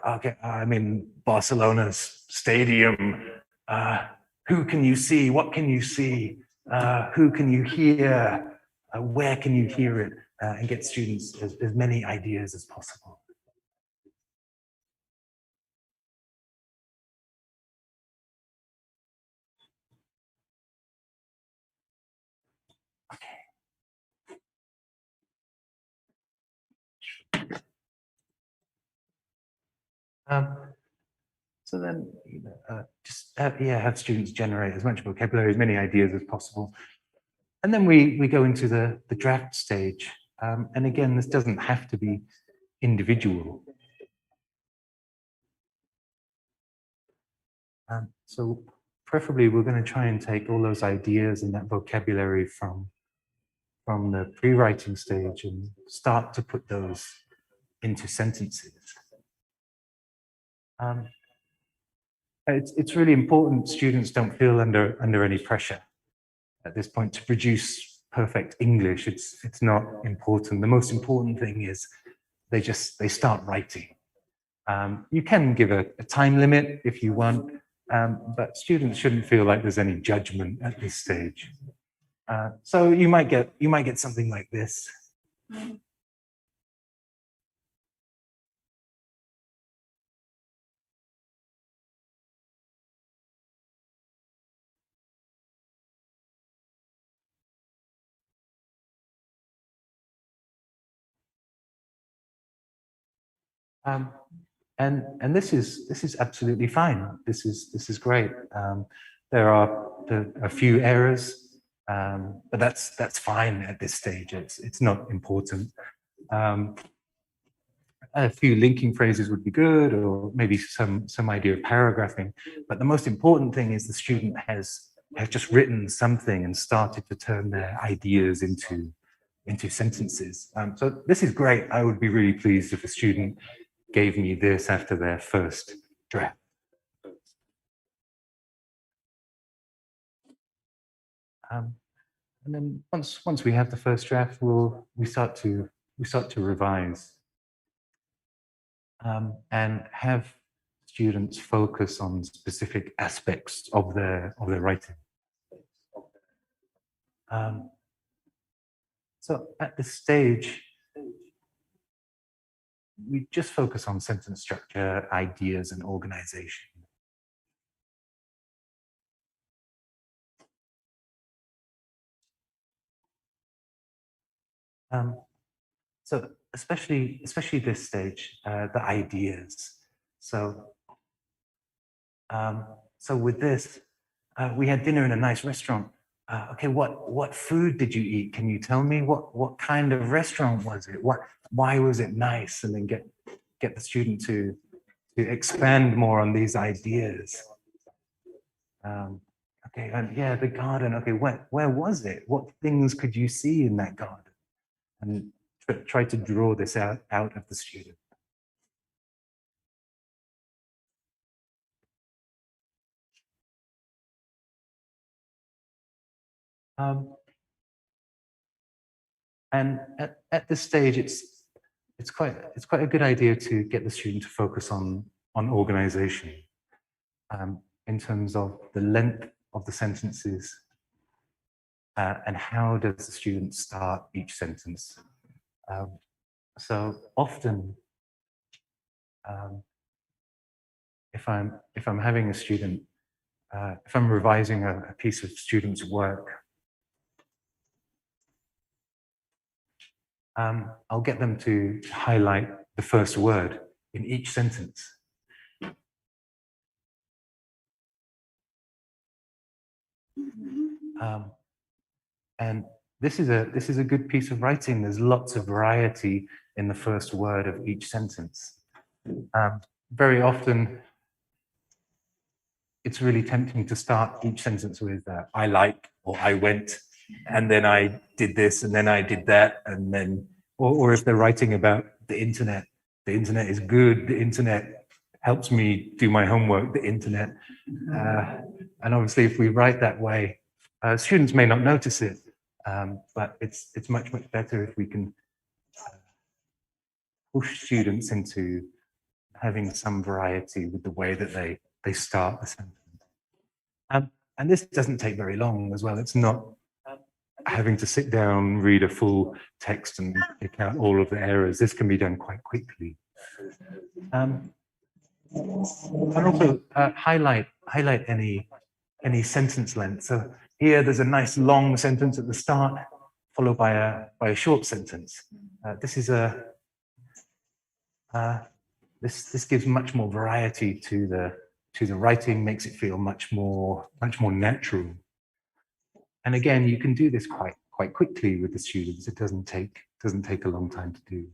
Okay, I'm in Barcelona's stadium. Who can you see? What can you see? Who can you hear? Where can you hear it? And get students as many ideas as possible. So then, just have students generate as much vocabulary, as many ideas as possible. And then we go into the draft stage. And again, this doesn't have to be individual. So preferably, we're going to try and take all those ideas and that vocabulary from the pre-writing stage and start to put those into sentences. It's really important students don't feel under any pressure at this point to produce perfect English. It's not important. The most important thing is they start writing. You can give a time limit if you want, but students shouldn't feel like there's any judgment at this stage. So you might get something like this. And this is absolutely fine. This is great. There are a few errors, but that's fine at this stage. It's not important. A few linking phrases would be good, or maybe some idea of paragraphing. But the most important thing is the student has just written something and started to turn their ideas into sentences. So this is great. I would be really pleased if a student gave me this after their first draft. And then once we have the first draft, we start to revise and have students focus on specific aspects of their writing. So at this stage, we just focus on sentence structure, ideas, and organization. So especially this stage, the ideas. So with this, we had dinner in a nice restaurant. Okay, what food did you eat? Can you tell me what kind of restaurant was it? Why was it nice? And then get the student to expand more on these ideas. Okay, and yeah, the garden. Okay, where was it? What things could you see in that garden? And try to draw this out of the student. And at this stage, it's quite a good idea to get the student to focus on organization in terms of the length of the sentences and how does the student start each sentence. So often, if I'm having a student, if I'm revising a piece of student's work, I'll get them to highlight the first word in each sentence. And this is a good piece of writing. There's lots of variety in the first word of each sentence. Very often, it's really tempting to start each sentence with I like, or I went, and then I did this, and then I did that, and then, or if they're writing about the internet is good, the internet helps me do my homework, the internet. And obviously, if we write that way, students may not notice it, but it's much better if we can push students into having some variety with the way that they start the sentence. And this doesn't take very long as well. It's not having to sit down, read a full text and pick out all of the errors. This can be done quite quickly. And also highlight any sentence length. So here there's a nice long sentence at the start, followed by a short sentence. This is this gives much more variety to the writing, makes it feel much more natural. And again, you can do this quite quickly with the students. It doesn't take a long time to do.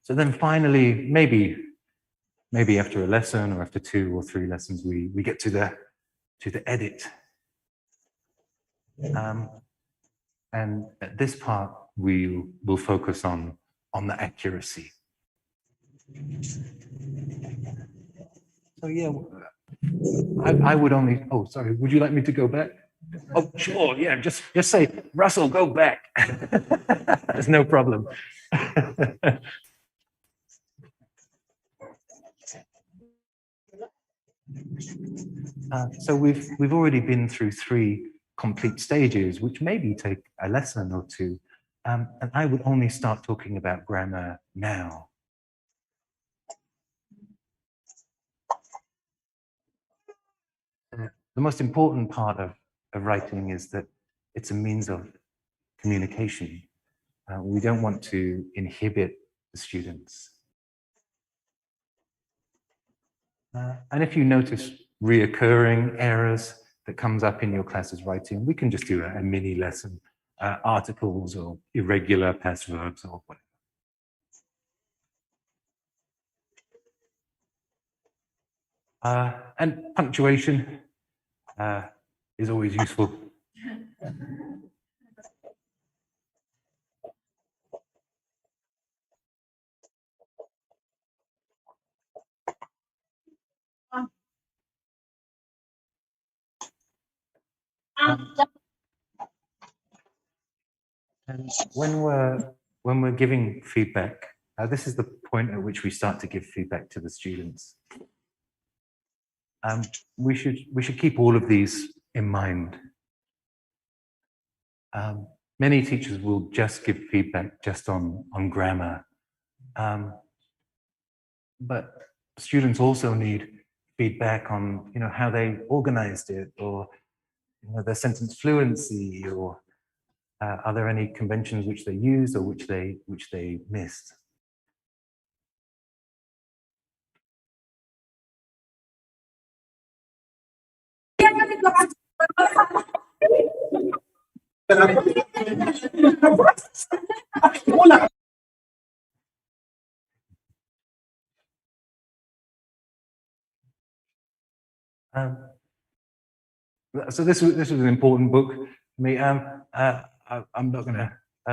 So then finally, maybe after a lesson or after 2 or 3 lessons, we get to the edit. And at this part, we'll focus on the accuracy. So yeah, I would only, oh, sorry, would you like me to go back? Oh, sure, yeah, just say, Russell, go back. There's no problem. So we've already been through 3 complete stages, which maybe take a lesson or 2. And I would only start talking about grammar now. The most important part of writing is that it's a means of communication. We don't want to inhibit the students. And if you notice reoccurring errors that comes up in your class's writing, we can just do a mini lesson, articles or irregular past verbs or whatever. And punctuation is always useful. And when we're giving feedback, this is the point at which we start to give feedback to the students. We should keep all of these in mind. Many teachers will just give feedback just on grammar, but students also need feedback on how they organized it, or their sentence fluency, or are there any conventions which they used or which they missed. So this was an important book for me. I'm not going to.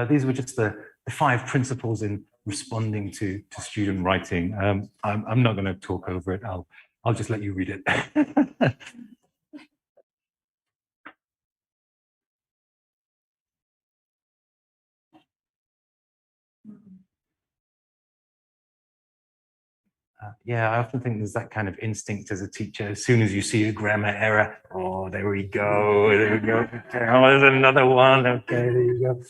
These were just the 5 principles in responding to student writing. I'm not going to talk over it. I'll just let you read it. Yeah, I often think there's that kind of instinct as a teacher. As soon as you see a grammar error, oh, there we go, there we go. Okay, oh, there's another one. Okay, there you go.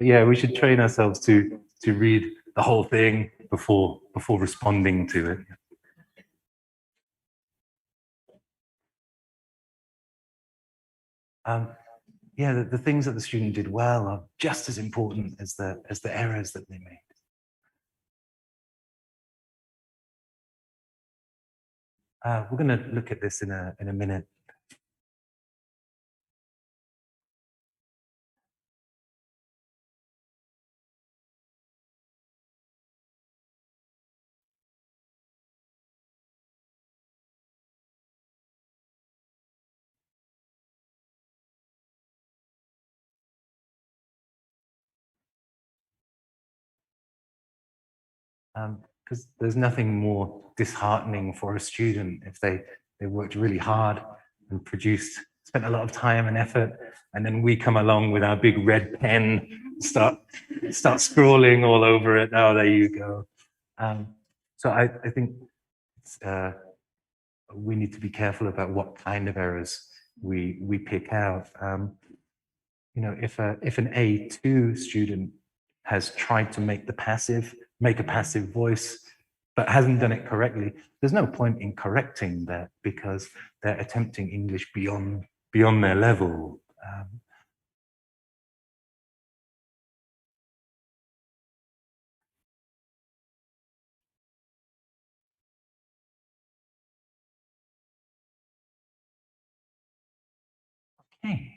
Yeah, we should train ourselves to read the whole thing before responding to it. Yeah, the things that the student did well are just as important as the errors that they made. We're going to look at this in a minute. Because there's nothing more disheartening for a student if they worked really hard and spent a lot of time and effort, and then we come along with our big red pen, start scrawling all over it. Oh, there you go. So I think we need to be careful about what kind of errors we pick out. You know, if an A2 student has tried to make a passive voice, but hasn't done it correctly, there's no point in correcting that because they're attempting English beyond their level. Okay.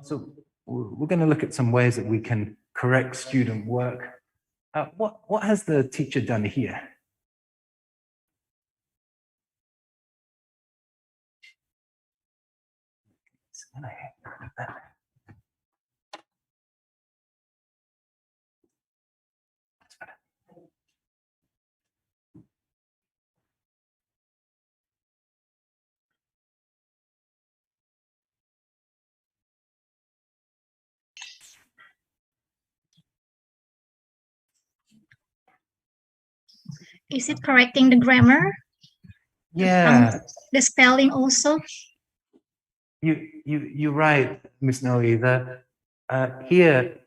So we're going to look at some ways that we can correct student work. What has the teacher done here? Is it correcting the grammar? Yeah. The spelling also? You're right, Miss Noe. Here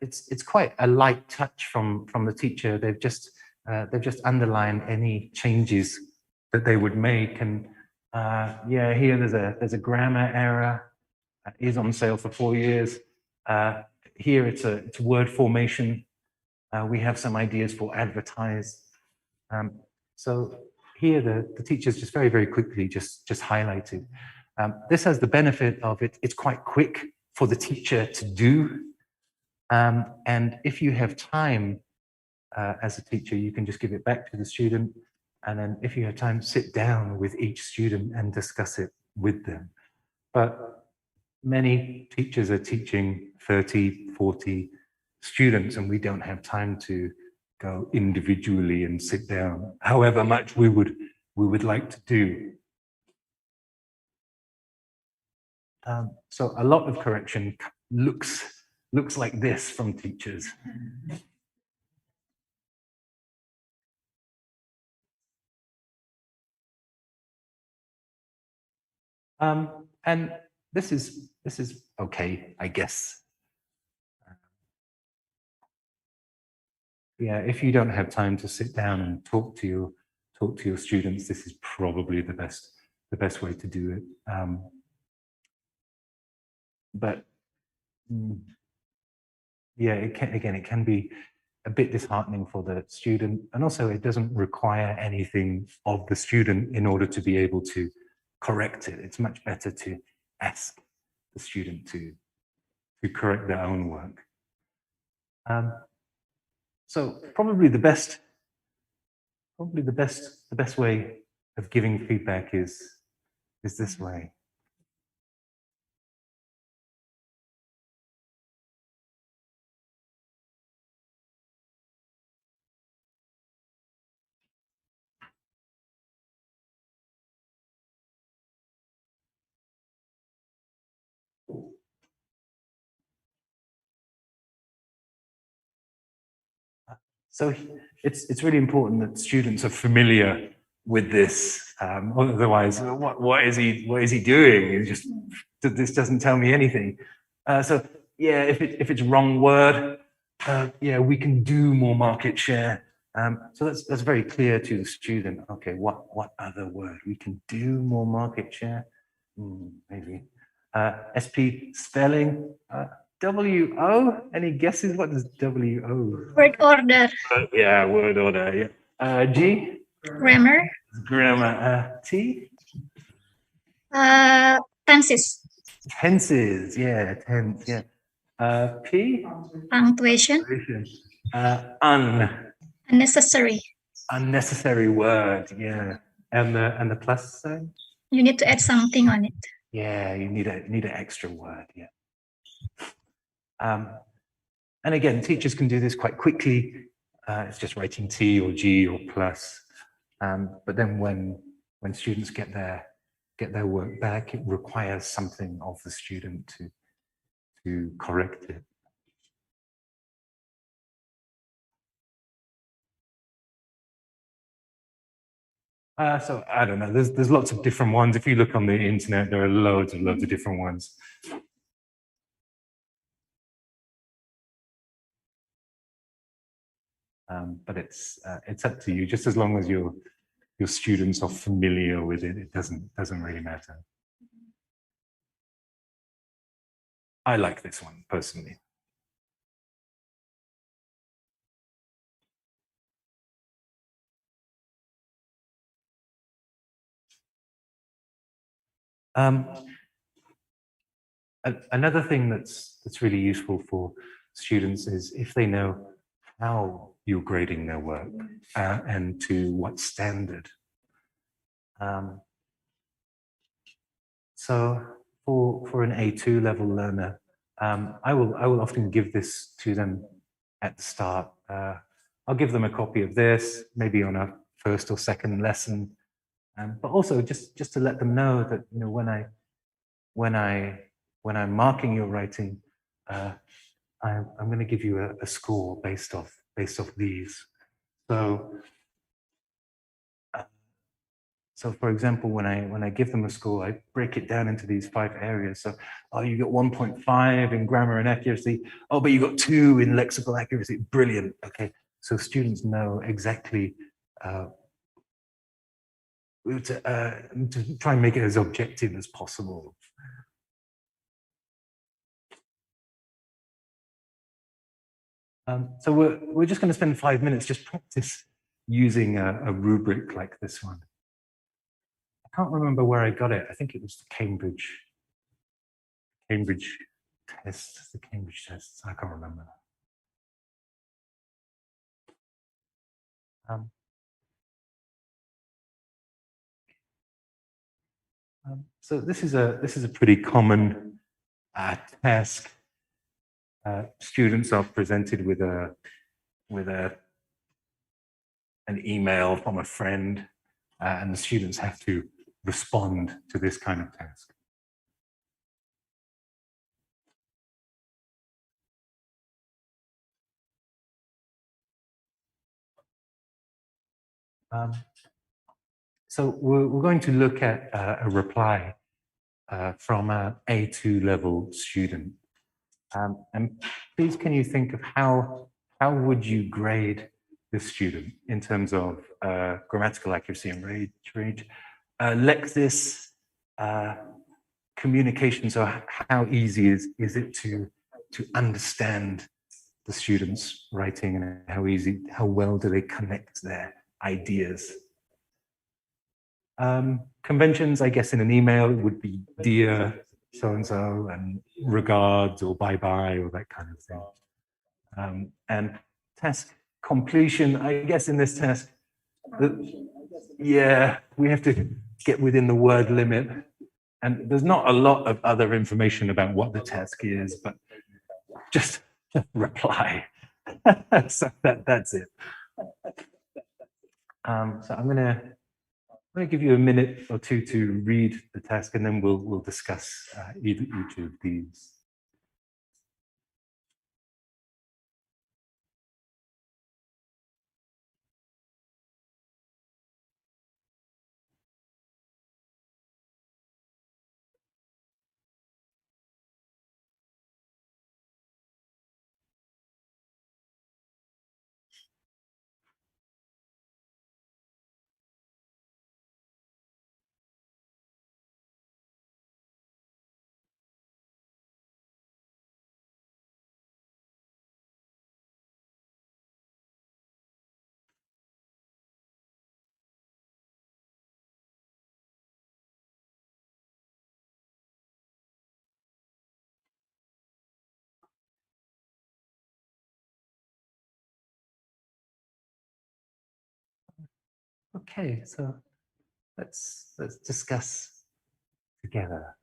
it's quite a light touch from the teacher. They've just underlined any changes that they would make, and yeah, here there's a grammar error. Is on sale for 4 years. Here it's a word formation. We have some ideas for advertise. So here the teacher's just very quickly just highlighted. This has the benefit of it's quite quick for the teacher to do. And if you have time as a teacher, you can just give it back to the student. And then if you have time, sit down with each student and discuss it with them. But many teachers are teaching 30, 40 students, and we don't have time to go individually and sit down, however much we would like to do. So a lot of correction looks like this from teachers. And this is okay, I guess. Yeah, if you don't have time to sit down and talk to your students, this is probably the best way to do it. But yeah, it can be a bit disheartening for the student, and also it doesn't require anything of the student in order to be able to correct it. It's much better to ask the student to correct their own work. So probably the best way of giving feedback is this way. So it's really important that students are familiar with this. Otherwise, what is he doing? This doesn't tell me anything. So yeah, if it's wrong word, yeah, we can do more market share. So that's very clear to the student. Okay, what other word we can do more market share? Maybe SP spelling. WO. Any guesses? What does WO? Word order. Yeah, word order. Yeah. G. Grammar. Grammar. T. Tenses. Tenses. Yeah, tense. Yeah. P. Punctuation. Unnecessary. Unnecessary word. Yeah. And the plus sign. You need to add something on it. Yeah, you need an extra word. Yeah. And again, teachers can do this quite quickly. It's just writing T or G or plus. But then when students get their work back, it requires something of the student to correct it. So I don't know. There's lots of different ones. If you look on the internet, there are loads of different ones. But it's up to you. Just as long as your students are familiar with it, it doesn't really matter. I like this one personally. Another thing that's really useful for students is if they know how you're grading their work and to what standard. So for an A2 level learner, I will often give this to them at the start. I'll give them a copy of this, maybe on a first or second lesson, but also just to let them know that when I'm marking your writing, I'm going to give you a score based off these. So for example, when I give them a score, I break it down into these 5 areas. So, oh, you got 1.5 in grammar and accuracy. Oh, but you got 2 in lexical accuracy. Brilliant. Okay, so students know exactly to try and make it as objective as possible. So we're just going to spend 5 minutes just practice using a rubric like this one. I can't remember where I got it. I think it was the Cambridge test, the Cambridge tests. I can't remember. So this is a pretty common task. Students are presented with an email from a friend, and the students have to respond to this kind of task. So we're going to look at a reply from an A2 level student. And please, can you think of how would you grade this student in terms of grammatical accuracy and rate, lexis, communication? So how easy is it to understand the students' writing, and how well do they connect their ideas? Conventions, I guess, in an email would be dear so-and-so and regards or bye-bye or that kind of thing. And task completion, I guess in this task, yeah, we have to get within the word limit. And there's not a lot of other information about what the task is, but just reply. So that's it. So I'm going to give you a minute or two to read the task, and then we'll discuss each of these. Okay, so let's discuss together.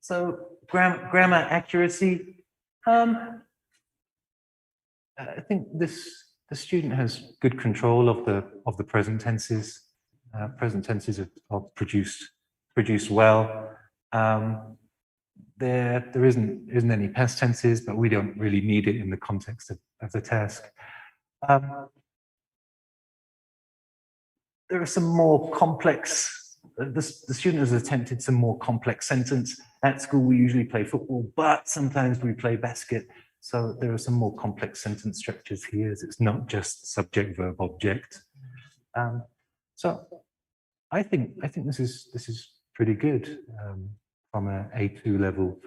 So grammar accuracy. I think the student has good control of the present tenses. Present tenses are produced well. There isn't any past tenses, but we don't really need it in the context of the task. There are some more complex, the student has attempted some more complex sentence. At school, we usually play football, but sometimes we play basket. So there are some more complex sentence structures here. It's not just subject, verb, object. So I think this is pretty good from an A2 level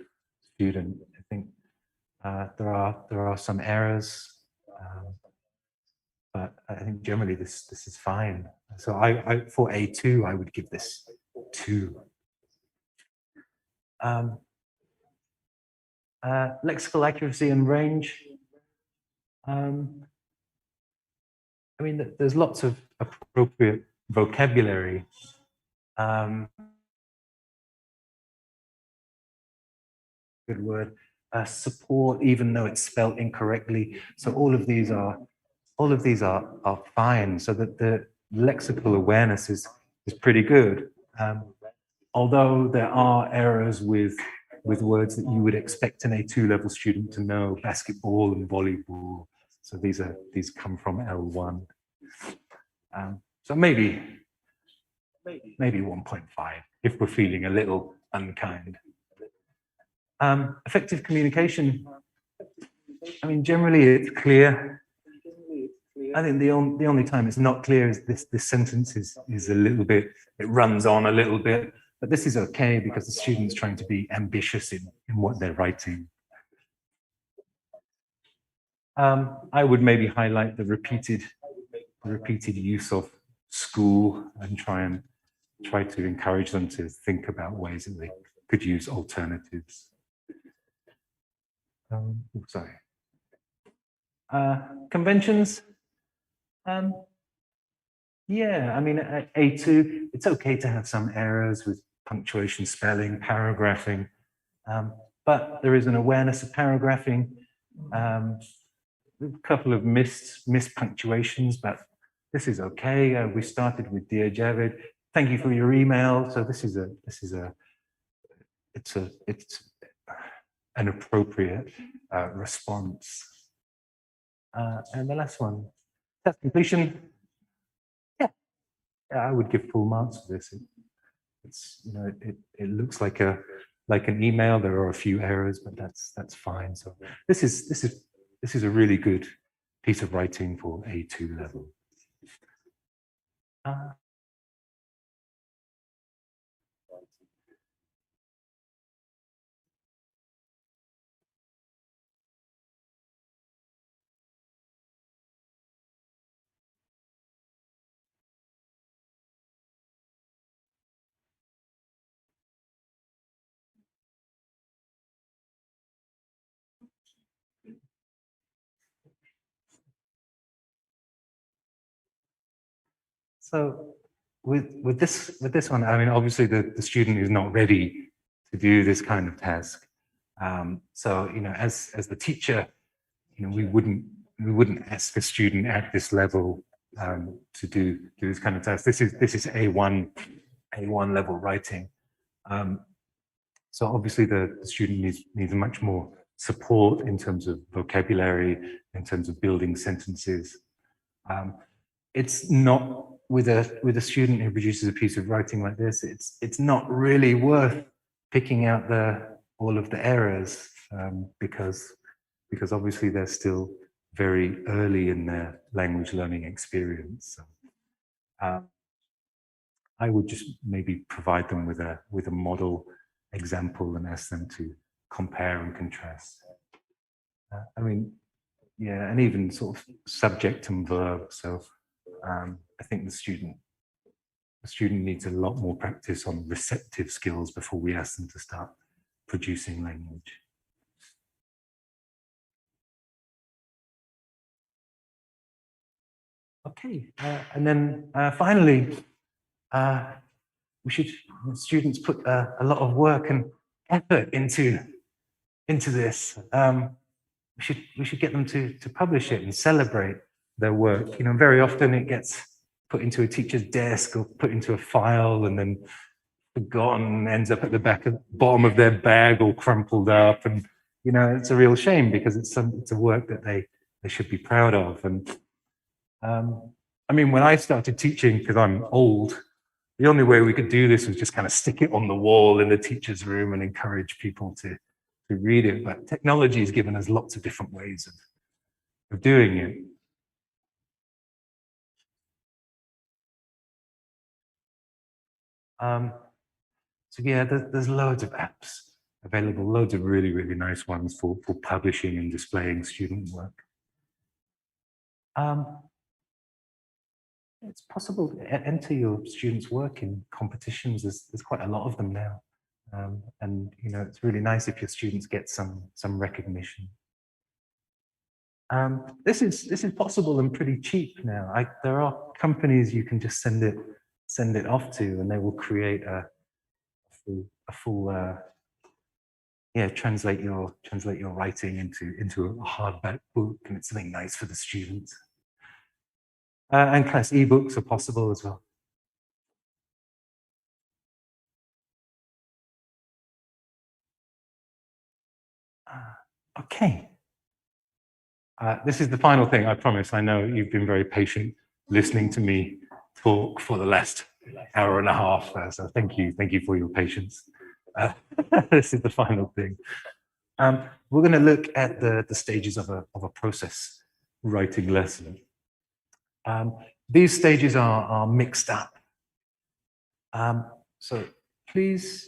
student. I think there are some errors, but I think generally this is fine. So I for A2 I would give this 2. Lexical accuracy and range. I mean, there's lots of appropriate vocabulary. Good word. Support, even though it's spelled incorrectly. So all of these are fine. So that the lexical awareness is pretty good. Although there are errors with words that you would expect an A2 level student to know, basketball and volleyball. So these come from L1. So maybe 1.5 if we're feeling a little unkind. Effective communication. I mean, generally it's clear. I think the only time it's not clear is this sentence is a little bit, it runs on a little bit, but this is okay because the student's trying to be ambitious in what they're writing. I would maybe highlight the repeated use of school and try to encourage them to think about ways that they could use alternatives. Sorry. Conventions. Yeah, I mean, at A2, it's okay to have some errors with punctuation, spelling, paragraphing, but there is an awareness of paragraphing, a couple of missed punctuations, but this is okay. We started with Dear Javid. Thank you for your email. So it's an appropriate response. And the last one, test completion. Yeah, I would give full marks for this. It looks like an email. There are a few errors, but that's fine. So this is a really good piece of writing for A2 level. So with this one, I mean, obviously the student is not ready to do this kind of task. So as the teacher, we wouldn't ask a student at this level to do this kind of task. This is A1 level writing. So obviously the student needs much more support in terms of vocabulary, in terms of building sentences. It's not with a student who produces a piece of writing like this. It's not really worth picking out all of the errors because obviously they're still very early in their language learning experience. So, I would just maybe provide them with a model example and ask them to compare and contrast. I mean, yeah, and even sort of subject and verb. So I think the student needs a lot more practice on receptive skills before we ask them to start producing language. Okay, and then finally, students put a lot of work and effort into this. We should get them to publish it and celebrate their work. You know, very often it gets put into a teacher's desk or put into a file and then forgotten, ends up at the bottom of their bag all crumpled up, and you know, it's a real shame because it's a work that they should be proud of. And I mean, when I started teaching, because I'm old, the only way we could do this was just kind of stick it on the wall in the teacher's room and encourage people to read it. But technology has given us lots of different ways of doing it. So yeah, there's loads of apps available, loads of really, really nice ones for publishing and displaying student work. It's possible to enter your students' work in competitions. There's quite a lot of them now. And you know, it's really nice if your students get some recognition. This is possible and pretty cheap now. There are companies you can just send it off to, and they will create a full translate your writing into a hardback book, and it's something nice for the students. And class ebooks are possible as well. Okay. This is the final thing, I promise. I know you've been very patient listening to me talk for the last hour and a half. So thank you for your patience. This is the final thing. We're going to look at the stages of a process writing lesson. These stages are mixed up. So please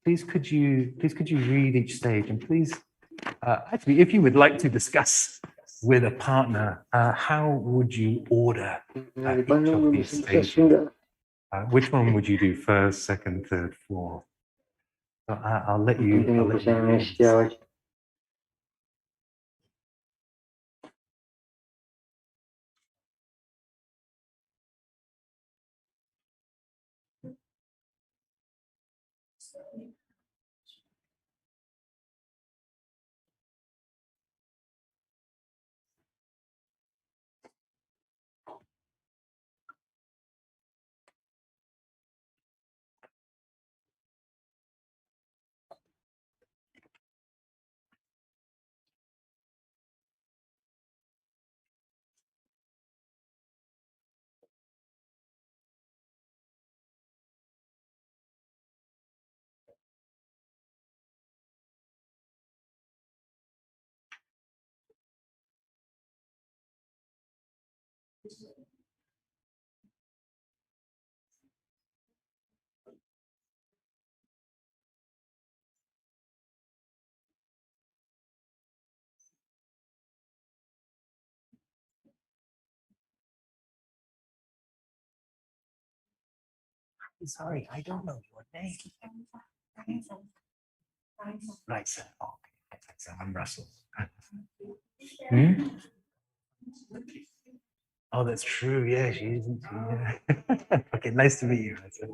could you read each stage, and please actually, if you would like to discuss with a partner, how would you order each of these stages? Which one would you do first, second, third, fourth? I'll let you. Sorry, I don't know your name. Raisa. Okay, I'm Russell. Hmm? Oh, that's true. Yeah, she isn't. Yeah. Okay, nice to meet you. Raisa.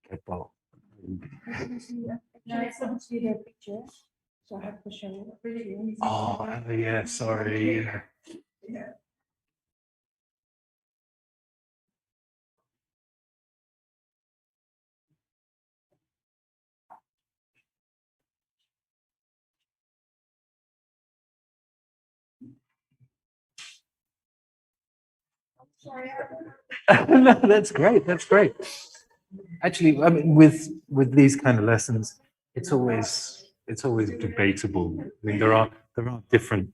Okay, Paul. No, it's not video picture, so I have to show you. Oh, yeah, sorry. Yeah. Sorry. No, that's great. That's great. Actually, I mean, with these kind of lessons, it's always debatable. I mean, there are different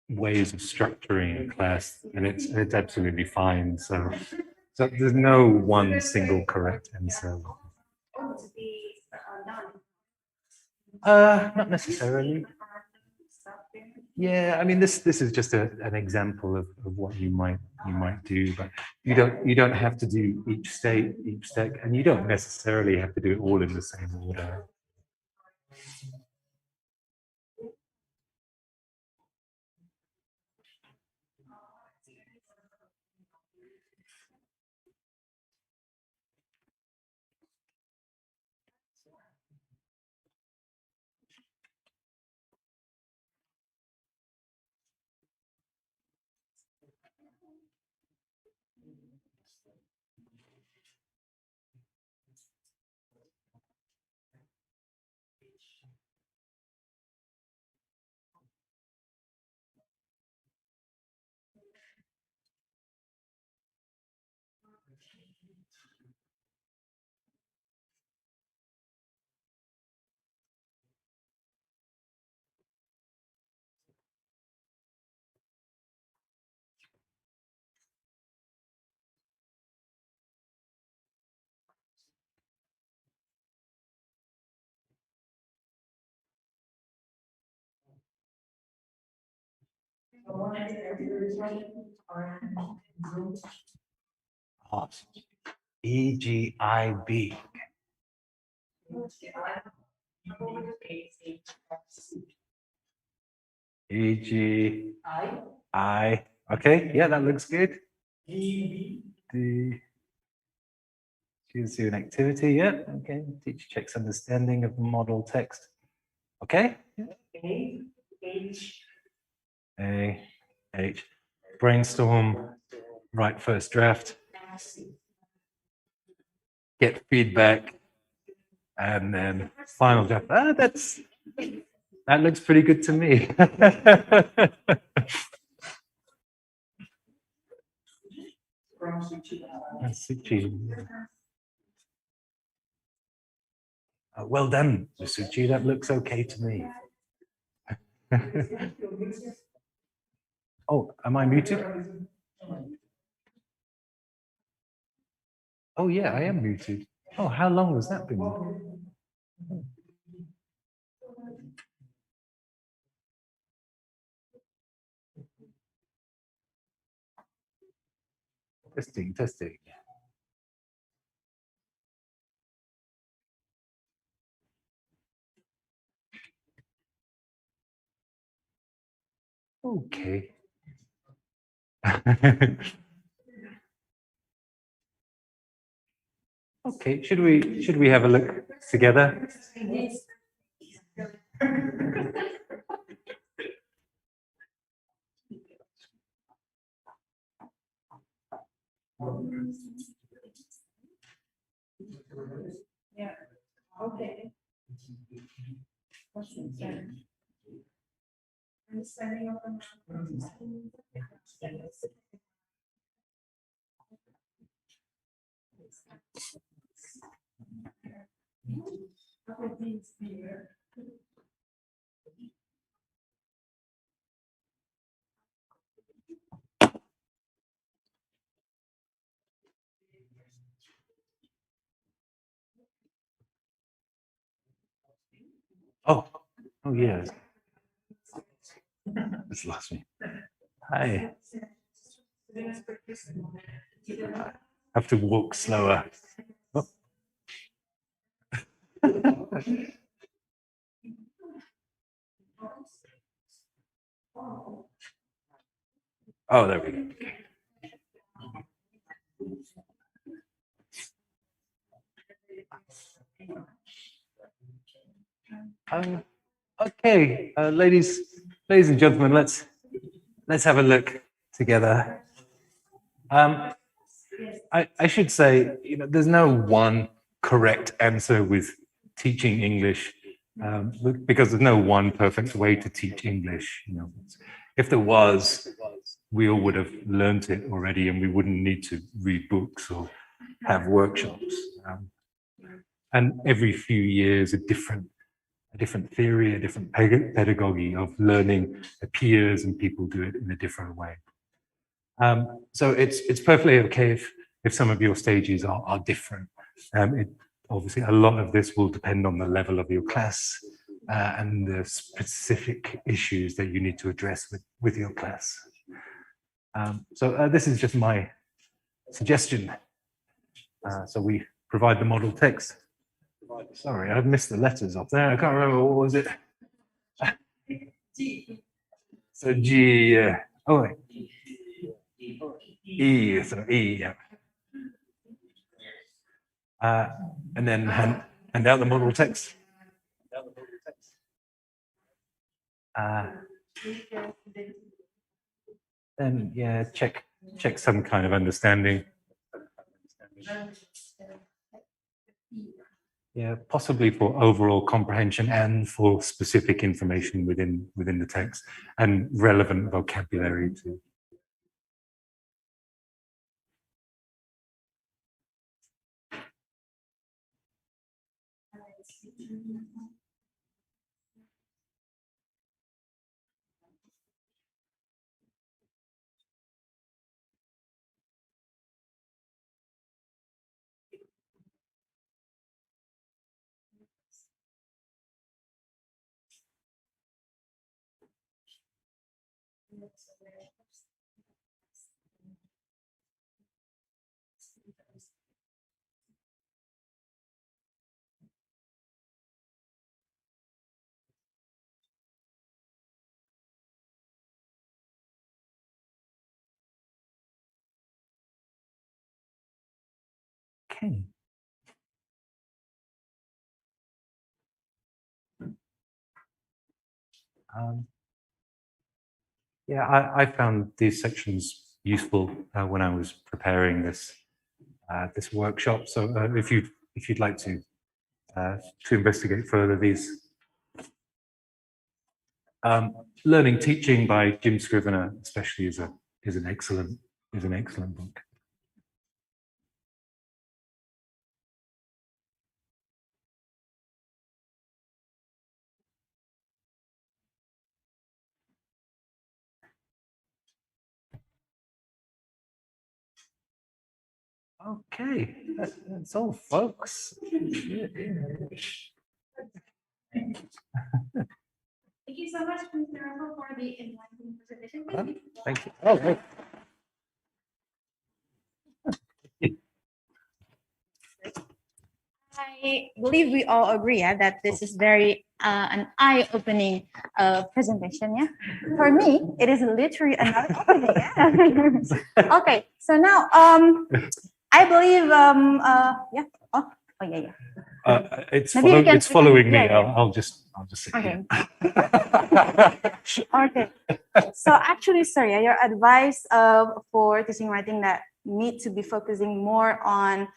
ways of structuring a class, and it's absolutely fine. So there's no one single correct answer. Not necessarily. Yeah, I mean this is just an example of what you might do, but you don't have to do each state, each step, and you don't necessarily have to do it all in the same order. Awesome. EGIB. EGI. Okay, yeah, that looks good. D. Choose an activity. Yeah, okay. Teacher checks understanding of model text. Okay. A. H. Brainstorm. Write first draft. Get feedback. And then final draft. That looks pretty good to me. Well done, Suchi. That looks okay to me. Oh, am I muted? Oh yeah, I am muted. Oh, how long has that been? Testing, testing. Okay. Okay, should we have a look together? Yeah, okay. Understanding of Oh, oh yes. It's lost me. Hi. Have to walk slower. Oh. Oh, there we go. Okay, ladies and gentlemen, let's have a look together. I should say, there's no one correct answer with teaching English, because there's no one perfect way to teach English. If there was, we all would have learned it already, and we wouldn't need to read books or have workshops. And every few years, a different theory, a different pedagogy of learning appears, and people do it in a different way. So it's perfectly okay if some of your stages are different. Obviously, a lot of this will depend on the level of your class, and the specific issues that you need to address with your class. So this is just my suggestion. So we provide the model text. Sorry, I've missed the letters up there. I can't remember, what was it? So G, oh, wait. E, so E, yeah. And then hand out the model text. Then, yeah, check some kind of understanding. Yeah, possibly for overall comprehension and for specific information within the text and relevant vocabulary too. Okay. Yeah, I found these sections useful when I was preparing this this workshop. So if you'd like to investigate further these, Learning Teaching by Jim Scrivener, especially, is an excellent book. Okay, that's all, folks. Thank you so much, Mr. Russell, for the enlightening presentation. Thank you. Oh, great. I believe we all agree, yeah, that this is very an eye-opening presentation. Yeah, for me, it is literally an eye-opening. Yeah. Okay, so now I believe yeah. Oh yeah. It's Maybe you can- following me. yeah, yeah. I'll just sit Okay. here. Okay. So actually, sorry, your advice for teaching writing that need to be focusing more on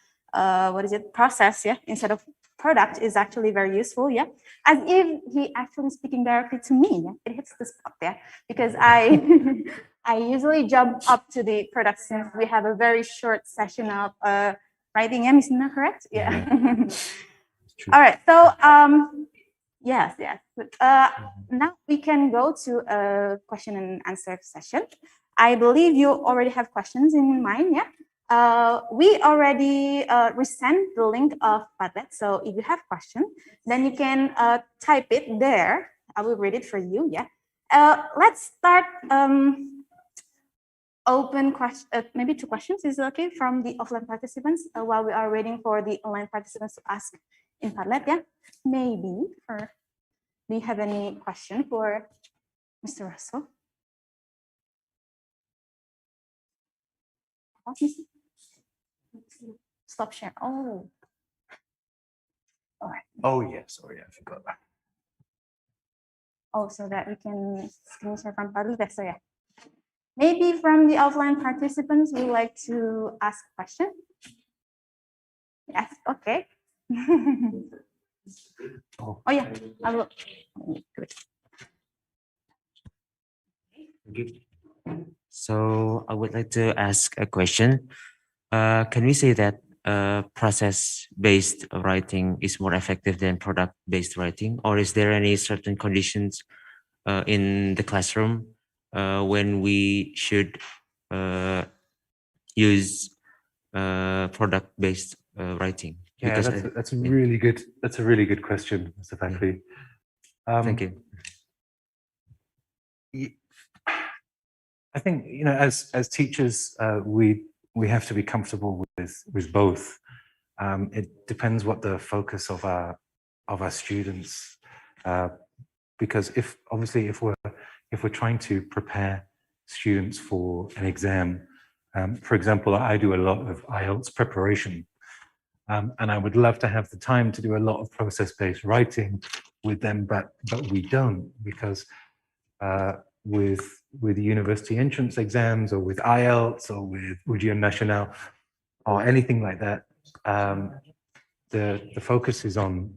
process, yeah, instead of product is actually very useful, yeah. As if he actually speaking directly to me, yeah, it hits the spot there because I I usually jump up to the product since we have a very short session of writing. Yeah, Miss Nina, correct? Yeah. All right. So yes. Now we can go to a question and answer session. I believe you already have questions in mind. Yeah. We already resent the link of Padlet. So if you have questions, then you can type it there. I will read it for you. Yeah. Let's start open question. Maybe 2 questions is it okay from the offline participants while we are waiting for the online participants to ask in Padlet. Yeah. Maybe for. Do you have any question for Mr. Russell? Stop share. Oh. All right. Oh yeah, sorry, I forgot that. Oh, so that we can screen share from Padlet. So yeah. Maybe from the offline participants would like to ask a question. Yes. Okay. Oh yeah. I will. Good. So I would like to ask a question. Can we say that process-based writing is more effective than product-based writing, or is there any certain conditions in the classroom when we should use product-based writing? Yeah, that's a really good question, Mr. Fakri. Thank you. I think, you know, as teachers, we have to be comfortable with both. It depends what the focus of our students, because obviously if we're trying to prepare students for an exam, for example, I do a lot of Ielts preparation, and I would love to have the time to do a lot of process-based writing with them, but we don't, because with university entrance exams or with Ielts or with Ujian Nasional or anything like that, the focus is on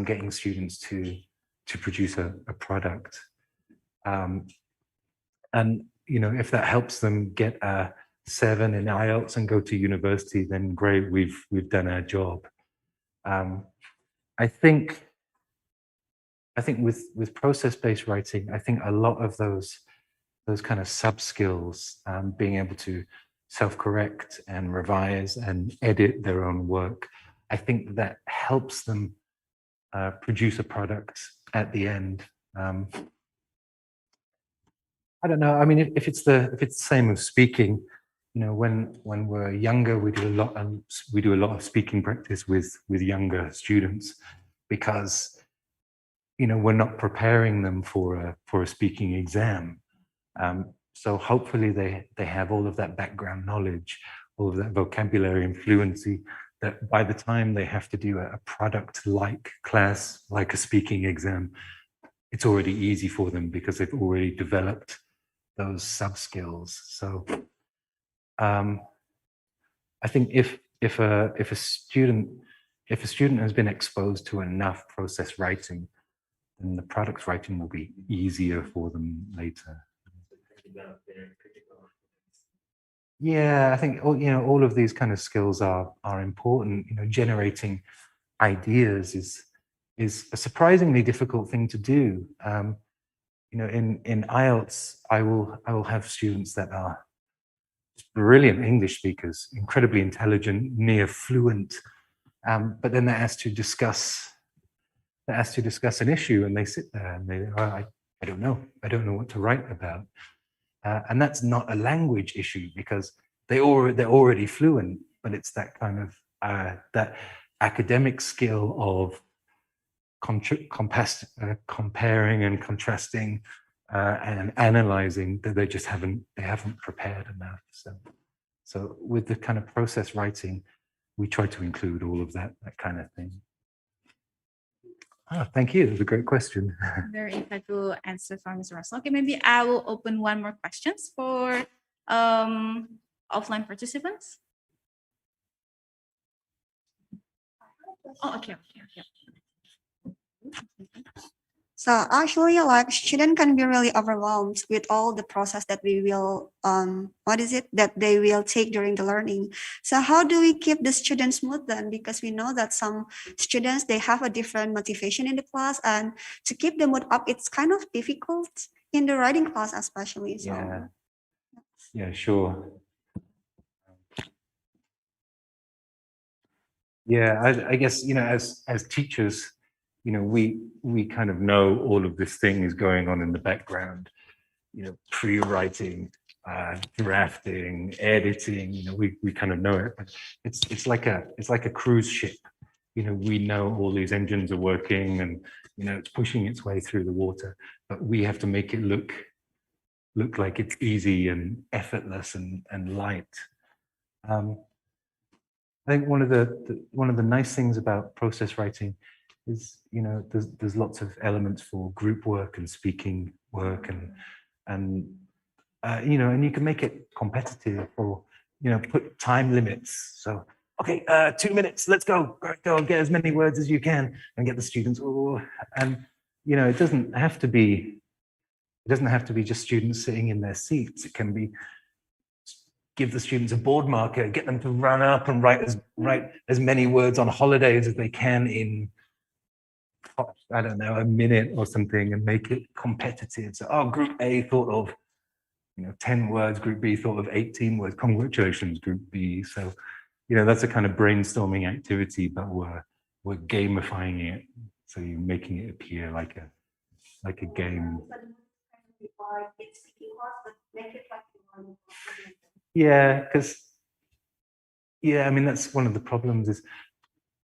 getting students to produce a product, and you know, if that helps them get a 7 in Ielts and go to university, then great, we've done our job. I think with process-based writing, I think a lot of those kind of sub skills, being able to self-correct and revise and edit their own work, I think that helps them produce a product at the end. I don't know. I mean, if it's the same as speaking, you know, when we're younger, we do a lot of speaking practice with younger students, because you know, we're not preparing them for a speaking exam. So hopefully they have all of that background knowledge, all of that vocabulary and fluency, that by the time they have to do a product-like class, like a speaking exam, it's already easy for them because they've already developed those sub skills. So I think if a student has been exposed to enough process writing, then the product writing will be easier for them later. Yeah, I think all of these kind of skills are important. You know, generating ideas is a surprisingly difficult thing to do. You know, in Ielts, I will have students that are brilliant English speakers, incredibly intelligent, near fluent, but then they're asked to discuss an issue, and they sit there and they, I don't know what to write about. And that's not a language issue, because they're already fluent, but it's that kind of that academic skill of comparing and contrasting and analyzing that they haven't prepared enough. So with the kind of process writing, we try to include all of that kind of thing. Oh, thank you. It was a great question. Very insightful answer from Mr. Russell. Okay, maybe I will open one more questions for offline participants. Oh, okay. So actually, like, student can be really overwhelmed with all the process that we will, that they will take during the learning. So how do we keep the students mood then? Because we know that some students, they have a different motivation in the class, and to keep the mood up, it's kind of difficult in the writing class, especially. So. Yeah, sure. Yeah, I guess, you know, as teachers, you know, we kind of know all of this thing is going on in the background, you know, pre-writing, drafting, editing, you know, we kind of know it, but it's like a cruise ship. You know, we know all these engines are working and, you know, it's pushing its way through the water, but we have to make it look like it's easy and effortless and light. I think one of the nice things about process writing is, you know, there's lots of elements for group work and speaking work, and you know, and you can make it competitive, or, you know, put time limits. So, okay, 2 minutes, let's go and get as many words as you can, and get the students. And you know, it doesn't have to be just students sitting in their seats. It can be, give the students a board marker, get them to run up and write as many words on holidays as they can in, I don't know, a minute or something, and make it competitive. So, oh, group A thought of, you know, 10 words, group B thought of 18 words. Congratulations, group B. So, you know, that's a kind of brainstorming activity, but we're gamifying it. So you're making it appear like like a game. Yeah, because I mean that's one of the problems is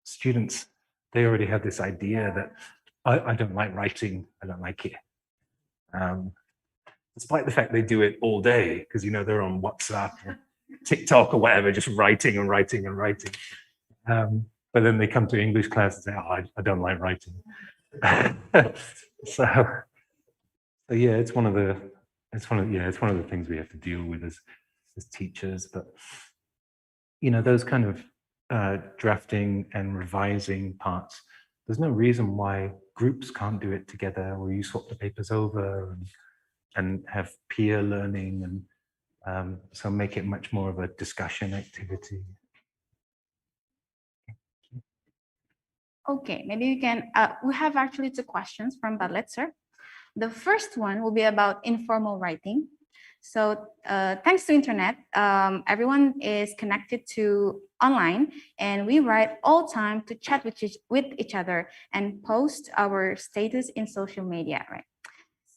students, they already have this idea that I don't like writing, I don't like it. Despite the fact they do it all day, because they're on WhatsApp or TikTok or whatever, just writing and writing and writing. But then they come to English class and say, "Oh, I don't like writing." so yeah, it's one of the things we have to deal with as teachers. But those kind of drafting and revising parts, there's no reason why groups can't do it together, where you swap the papers over and have peer learning, and so make it much more of a discussion activity. Okay, maybe we can, we have actually 2 questions from Badletzer. The first one will be about informal writing. So thanks to internet, everyone is connected to online, and we write all time to chat with each other and post our status in social media, right?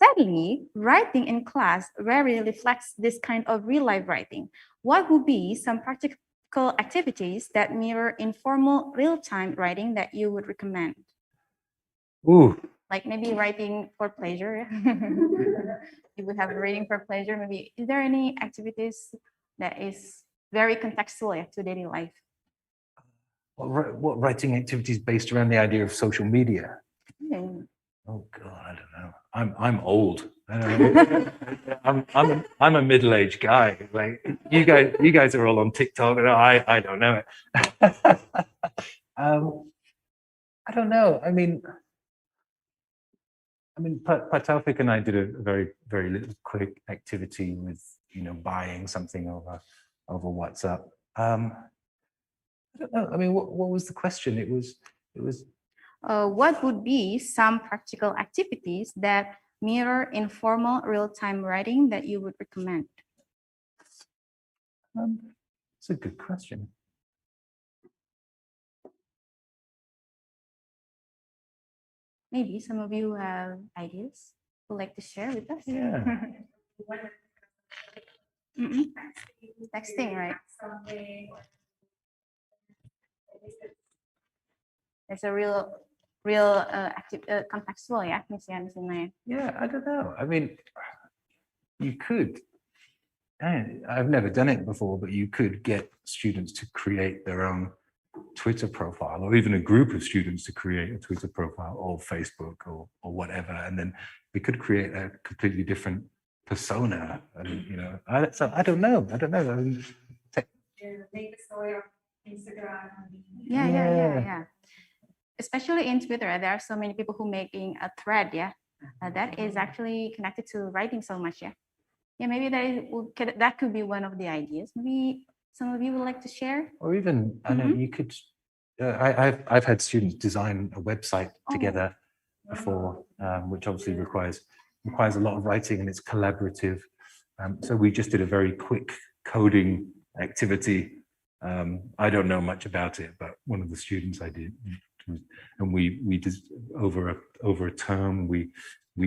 Sadly, writing in class rarely reflects this kind of real-life writing. What would be some practical activities that mirror informal real-time writing that you would recommend? Ooh. Like maybe writing for pleasure. You would have reading for pleasure. Maybe, is there any activities that is very contextual to daily life? What writing activities based around the idea of social media? Yeah. Oh God, I don't know. I'm old. I don't know. I'm a middle-aged guy. Like you guys are all on TikTok, and I don't know it. I don't know. I mean, Taufik and I did a very, very little quick activity with buying something over WhatsApp. I don't know. I mean, what was the question? It was. What would be some practical activities that mirror informal real-time writing that you would recommend? It's a good question. Maybe some of you have ideas would like to share with us. Yeah. Texting, right? It's a real active contextual, yeah, Miss Maya. Yeah, I don't know. I mean, you could. I've never done it before, but you could get students to create their own Twitter profile, or even a group of students to create a Twitter profile or Facebook or whatever, and then we could create a completely different persona. And so I don't know. I mean, make the story of Instagram. Yeah. Especially in Twitter, there are so many people who making a thread. Yeah, that is actually connected to writing so much. Yeah. Yeah, maybe that could be one of the ideas. Maybe some of you would like to share? Or even, I know you could, I've had students design a website together before, which obviously requires a lot of writing, and it's collaborative. So we just did a very quick coding activity. I don't know much about it, but one of the students I did, and we just over a term we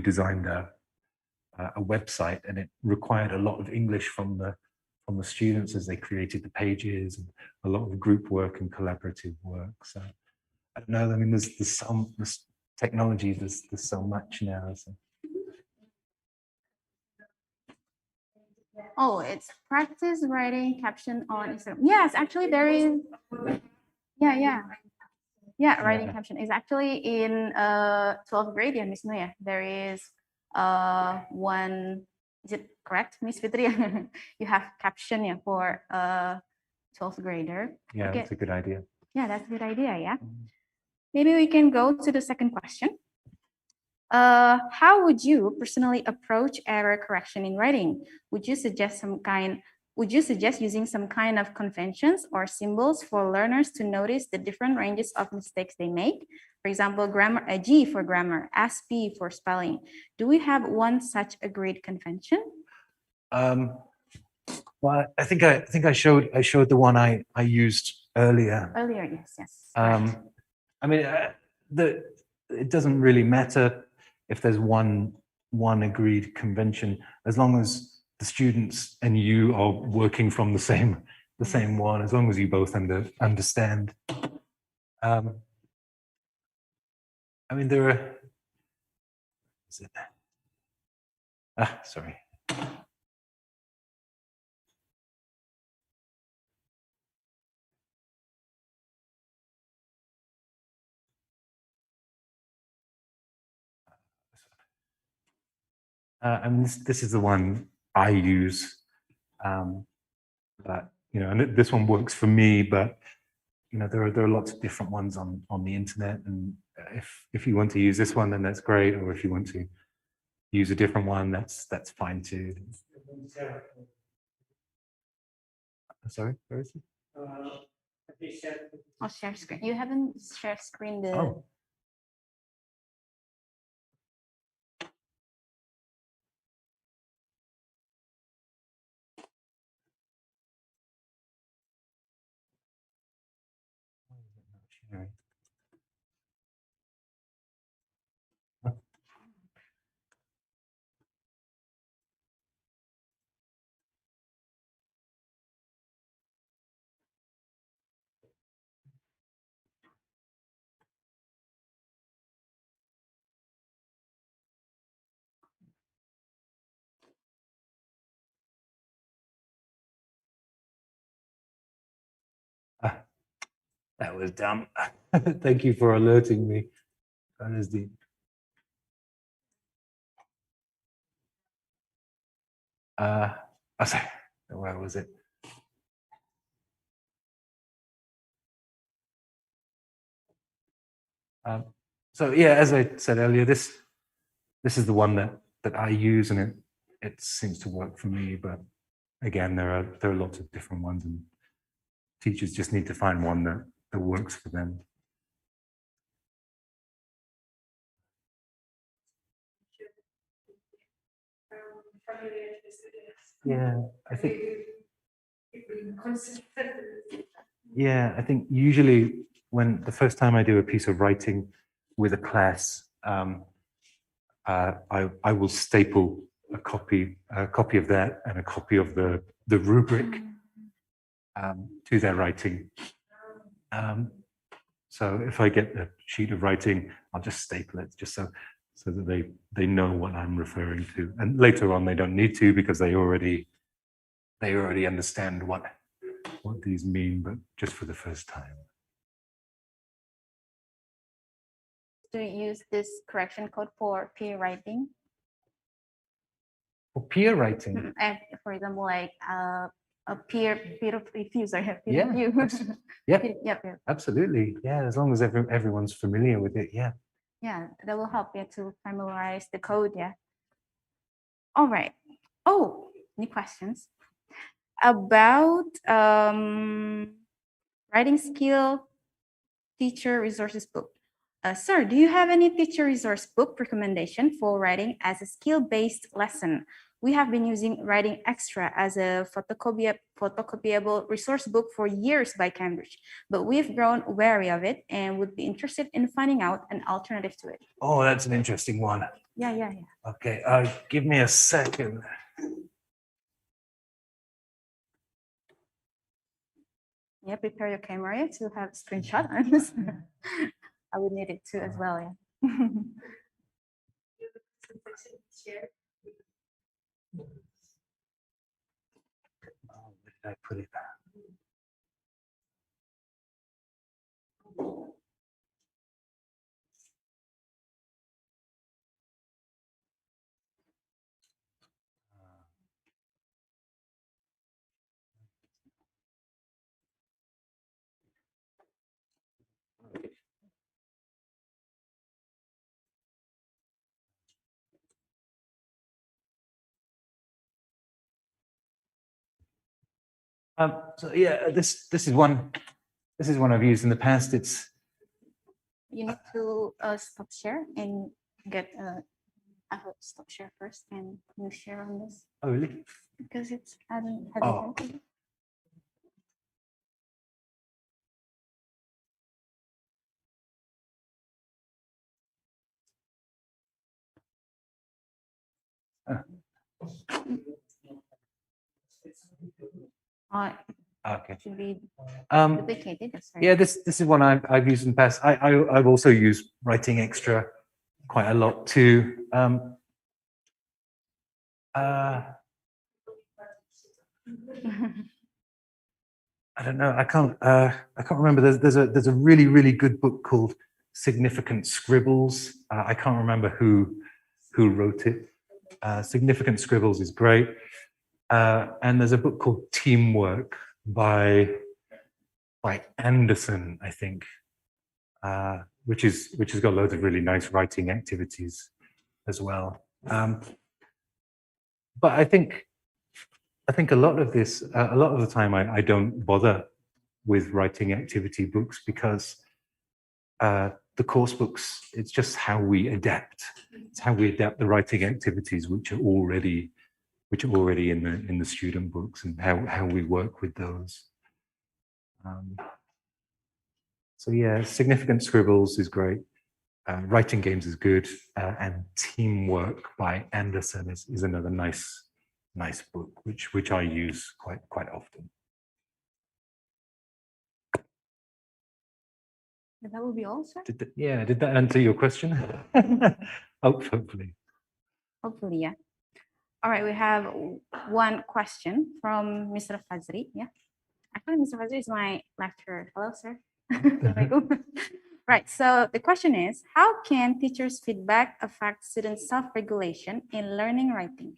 designed a website, and it required a lot of English from the students as they created the pages, and a lot of group work and collaborative work. So I don't know. I mean, there's technology. There's so much now. So. Oh, it's practice writing caption on Instagram. Yes, actually there is. Yeah, writing caption is actually in 12th grade, yeah, Miss Noya. There is one. Is it correct, Miss Fitri? You have caption, yeah, for 12th grader. Yeah, okay. That's a good idea. Yeah, that's a good idea. Yeah. Maybe we can go to the second question. How would you personally approach error correction in writing? Would you suggest using some kind of conventions or symbols for learners to notice the different ranges of mistakes they make? For example, grammar, a G for grammar, SP for spelling. Do we have one such agreed convention? Well, I think I showed the one I used earlier. Earlier, yes. I mean, it doesn't really matter if there's one agreed convention, as long as the students and you are working from the same one, as long as you both understand. I mean, there are. Is it? Sorry. And this is the one I use, but and this one works for me. But there are lots of different ones on the internet, and if you want to use this one, then that's great. Or if you want to use a different one, that's fine too. Sorry, where is it? Oh, share screen. You haven't share screen the. Oh. That was dumb. Thank you for alerting me. That is the. Sorry. Where was it? So yeah, as I said earlier, this is the one that I use, and it seems to work for me. But again, there are lots of different ones, and teachers just need to find one that works for them. Yeah, I think. Yeah, I think usually when the first time I do a piece of writing with a class, I will staple a copy of that and a copy of the rubric to their writing. So if I get a sheet of writing, I'll just staple it just so that they know what I'm referring to. And later on, they don't need to because they already understand what these mean, but just for the first time. Do you use this correction code for peer writing? For peer writing? And for example, like a peer review, sorry, Yeah, review. Yep, absolutely. Yeah, as long as everyone's familiar with it, yeah. Yeah, that will help you to familiarize the code, yeah. All right. Oh, any questions? About writing skill teacher resources book. Sir, do you have any teacher resource book recommendation for writing as a skill-based lesson? We have been using Writing Extra as a photocopiable resource book for years by Cambridge, but we've grown wary of it and would be interested in finding out an alternative to it. Oh, that's an interesting one. Yeah. Okay, give me a second. Yeah, prepare your camera to have a screenshot. I would need it too as well, yeah. Oh, where did I put it? So yeah, this is one I've used in the past. It's You need to stop share and get I will stop share first and you share on this. Oh really? Because it's I don't have Oh. it. Okay. Should be Um, duplicated. Sorry. yeah, this is one I've used in the past. I've also used Writing Extra quite a lot too. I don't know. I can't remember. There's a really good book called Significant Scribbles. I can't remember who wrote it. Significant Scribbles is great. And there's a book called Teamwork by Anderson, I think, which has got loads of really nice writing activities as well. But I think a lot of this, a lot of the time, I don't bother with writing activity books because the course books, it's just how we adapt. It's how we adapt the writing activities, which are already in the student books, and how we work with those. So yeah, Significant Scribbles is great. Writing Games is good, and Teamwork by Anderson is another nice book, which I use quite often. That will be all, sir. Did that answer your question? Hopefully. Hopefully, yeah. All right, we have one question from Mr. Fazri. Yeah. Actually, Mr. Fazri is my lecturer. Hello, sir. Right, so the question is, how can teachers' feedback affect students' self-regulation in learning writing?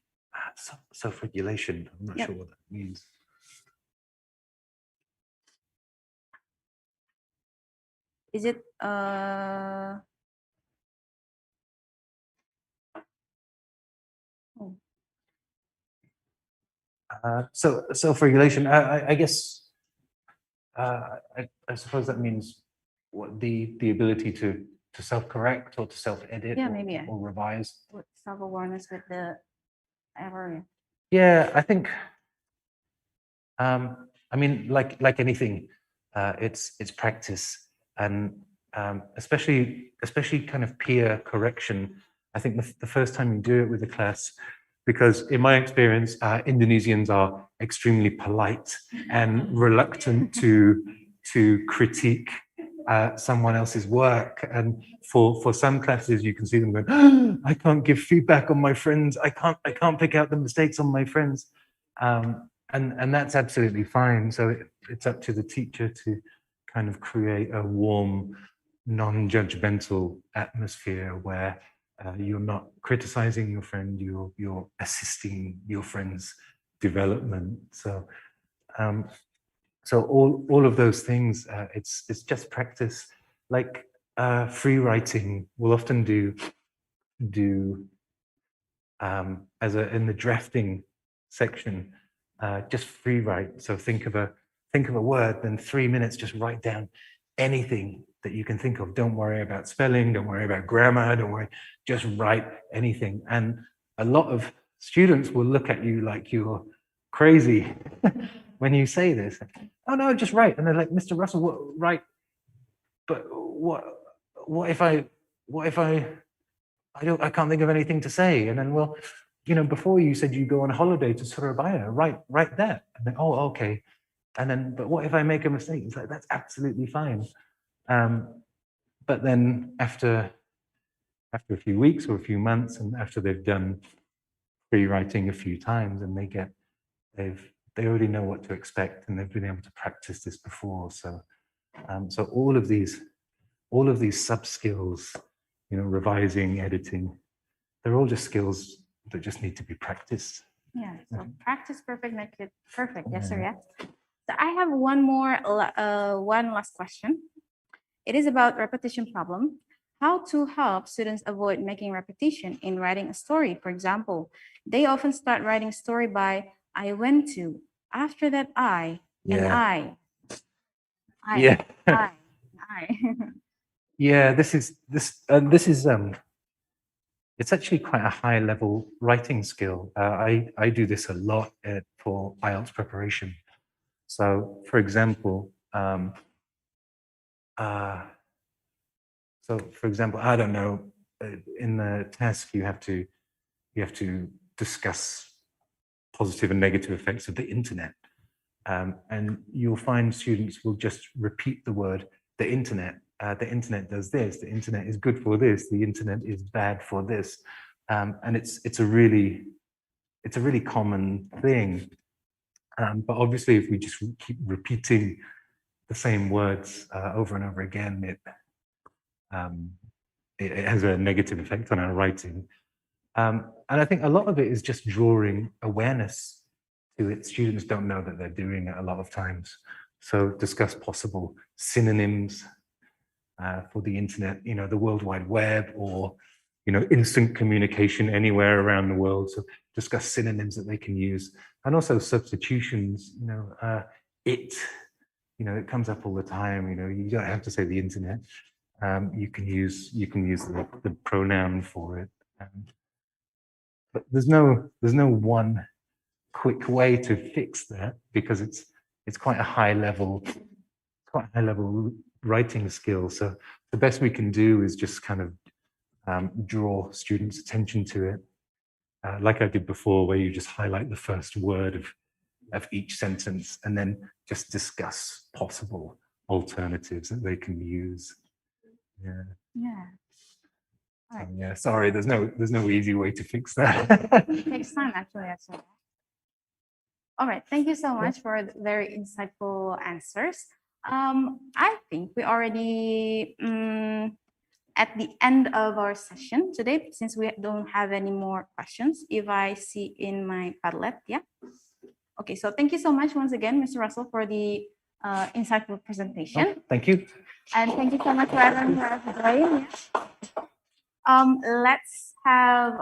Self-regulation, I'm not Yep. sure what that means. Is it So self-regulation, I guess, I suppose that means what the ability to self-correct or to self-edit, Yeah, or, maybe, yeah. or revise. with self-awareness with the error? Yeah, I think. I mean, like anything, it's practice, and especially kind of peer correction. I think the first time you do it with a class, because in my experience, Indonesians are extremely polite and reluctant to critique someone else's work. And for some classes, you can see them going, "Oh, I can't give feedback on my friends. I can't pick out the mistakes on my friends." And that's absolutely fine. So it's up to the teacher to kind of create a warm, non-judgmental atmosphere where you're not criticizing your friend, you're assisting your friend's development. So so all of those things, it's just practice. Like free writing, we'll often do in the drafting section, just free write. So think of a word, then 3 minutes, just write down anything that you can think of. Don't worry about spelling, don't worry about grammar, don't worry, just write anything. And a lot of students will look at you like you're crazy when you say this. Oh no, just write. And they're like, Mr. Russell, what write? But what if I can't think of anything to say? And then, well, before you said you go on holiday to Surabaya, write that. And then, oh, okay. And then, but what if I make a mistake? It's like, that's absolutely fine. But then after a few weeks or a few months, and after they've done free writing a few times, and they already know what to expect, and they've been able to practice this before. So, so all of these sub skills, revising, editing, they're all just skills that just need to be practiced. Yeah, so practice perfect, make it perfect. Yes, sir, yeah. So I have one last question. It is about repetition problem. How to help students avoid making repetition in writing a story. For example, they often start writing a story by I went to, after that I, and Yeah. I, Yeah. I. Yeah, this is it's actually quite a high level writing skill. I do this a lot for IELTS preparation. So, for example, I don't know, in the task you have to discuss positive and negative effects of the internet. And you'll find students will just repeat the word, the internet. The internet does this, the internet is good for this, the internet is bad for this. And it's a really common thing. But obviously, if we just keep repeating the same words over and over again, it has a negative effect on our writing. And I think a lot of it is just drawing awareness to it. Students don't know that they're doing it a lot of times. So discuss possible synonyms for the internet, the World Wide Web, or, instant communication anywhere around the world. So discuss synonyms that they can use, and also substitutions, it comes up all the time. You don't have to say the internet. You can use the pronoun for it. But there's no one quick way to fix that, because it's quite a high level writing skill. So the best we can do is just kind of draw students' attention to it, like I did before, where you just highlight the first word of each sentence and then just discuss possible alternatives that they can use. Yeah. Yeah. All right. Yeah, sorry, there's no easy way to fix that. It takes time, actually. All right, thank you so much for the very insightful answers. I think we already at the end of our session today, since we don't have any more questions, if I see in my Padlet, yeah. Okay, so thank you so much once again, Mr. Russell, for the insightful presentation. Oh, thank you. And thank you so much for everyone who has joined. Let's have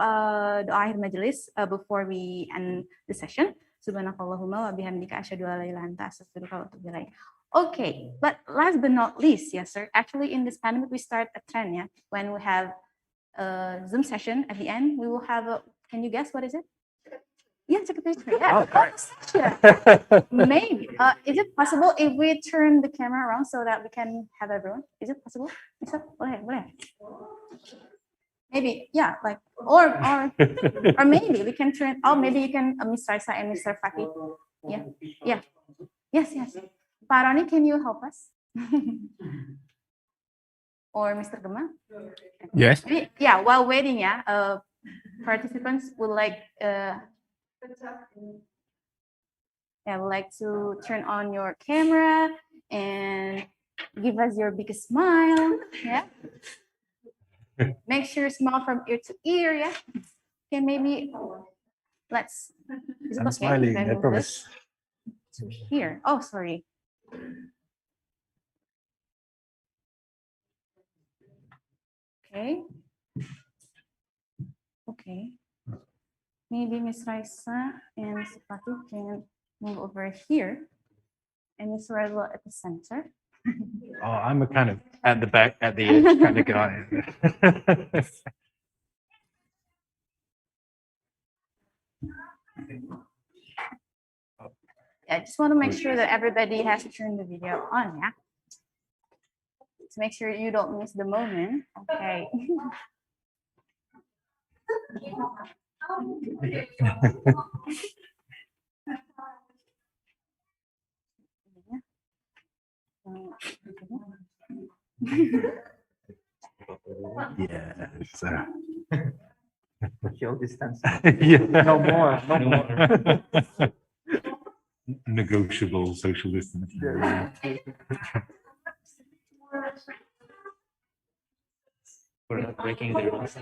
doa akhir majelis before we end the session. Subhanakallahumma wa bihamdika asyhadu an la ilaha illa anta astaghfiruka wa atubu ilaik. Okay, but last but not least, yes, sir. Actually, in this pandemic, we start a trend, yeah. When we have a Zoom session at the end, we will have a. Can you guess what is it? Yeah, take a picture. Yeah. Oh, Maybe. Is it possible if we turn the camera around so that we can have everyone? Is it possible? Boleh. Maybe, yeah, like, or maybe we can turn. Oh, maybe you can, Mr. Isa and Mr. Fakih. Yeah. Yes. Paroni, can you help us? Or Mr. Gema? Yes. Yeah. While waiting, yeah, participants would like. Yeah, would like to turn on your camera and give us your biggest smile. Yeah. Make sure you smile from ear to ear. Yeah. Okay, maybe let's. Is it I'm okay smiling, if I I move promise. this to here? Oh, sorry. Okay. Maybe Miss Raisa and Mr. Fatih can move over here, and Miss Russel at the center. Oh, I'm a kind of at the back, at the edge kind of guy. I just want to make sure that everybody has turned the video on, yeah? To make sure you don't miss the moment. Okay. Yeah. So. Social distance. Yeah. No more. Negotiable social distance. We're not breaking the rules.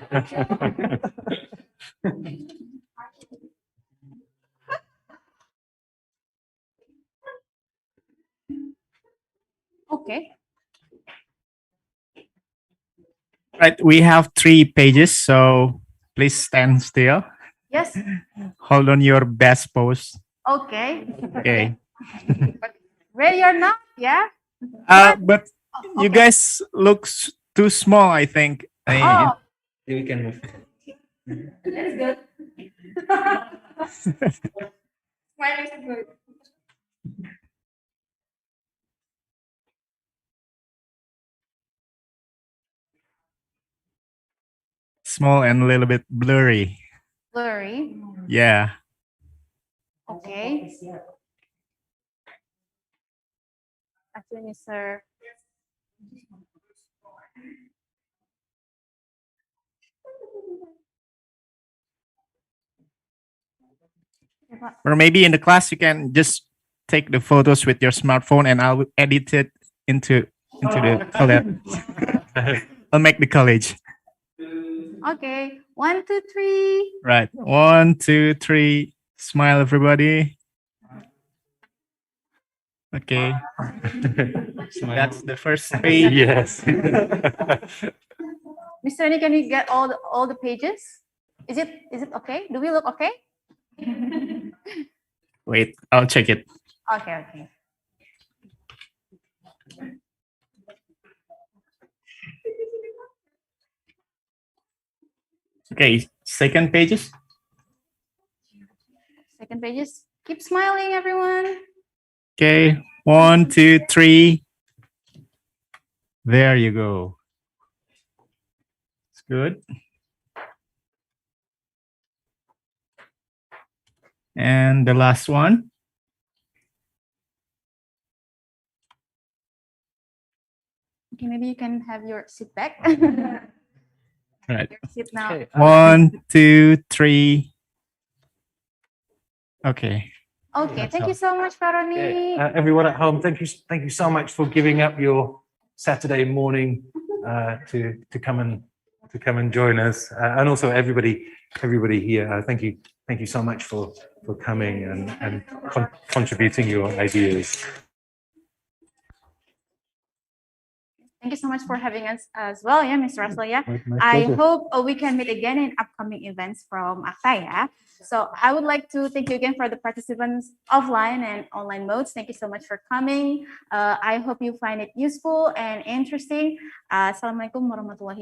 Okay. Right, we have 3 pages, so please stand still. Yes. Hold on your best pose. Okay. Okay. Ready or not? Yeah. But you guys look too small, I think. Oh, We can move. that's good. Mine is good. Small and a little bit blurry. Blurry. Yeah. Okay. Actually, sir. Or maybe in the class you can just take the photos with your smartphone and I'll edit it into the college. I'll make the college. Okay. 1, 2, 3. Right. 1, 2, 3. Smile, everybody. Okay. So that's the first page. Yes. Mr. Ani, can you get all the pages? Is it okay? Do we look okay? Wait, I'll check it. Okay, okay. Okay, second pages. Second pages. Keep smiling, everyone. Okay, 1, 2, 3. There you go. It's good. And the last one. Okay, maybe you can have your seat back. Right. Your seat now. Okay. 1, 2, 3. Okay. Okay, thank you so much, Faroni. Everyone at home, thank you so much for giving up your Saturday morning to come and join us, and also everybody here. Thank you so much for coming and contributing your ideas. Thank you so much for having us as well, yeah, Mr. Russell. Yeah, My I pleasure. hope we can meet again in upcoming events from ACTA. Yeah? So I would like to thank you again for the participants offline and online modes. Thank you so much for coming. I hope you find it useful and interesting. Assalamualaikum warahmatullahi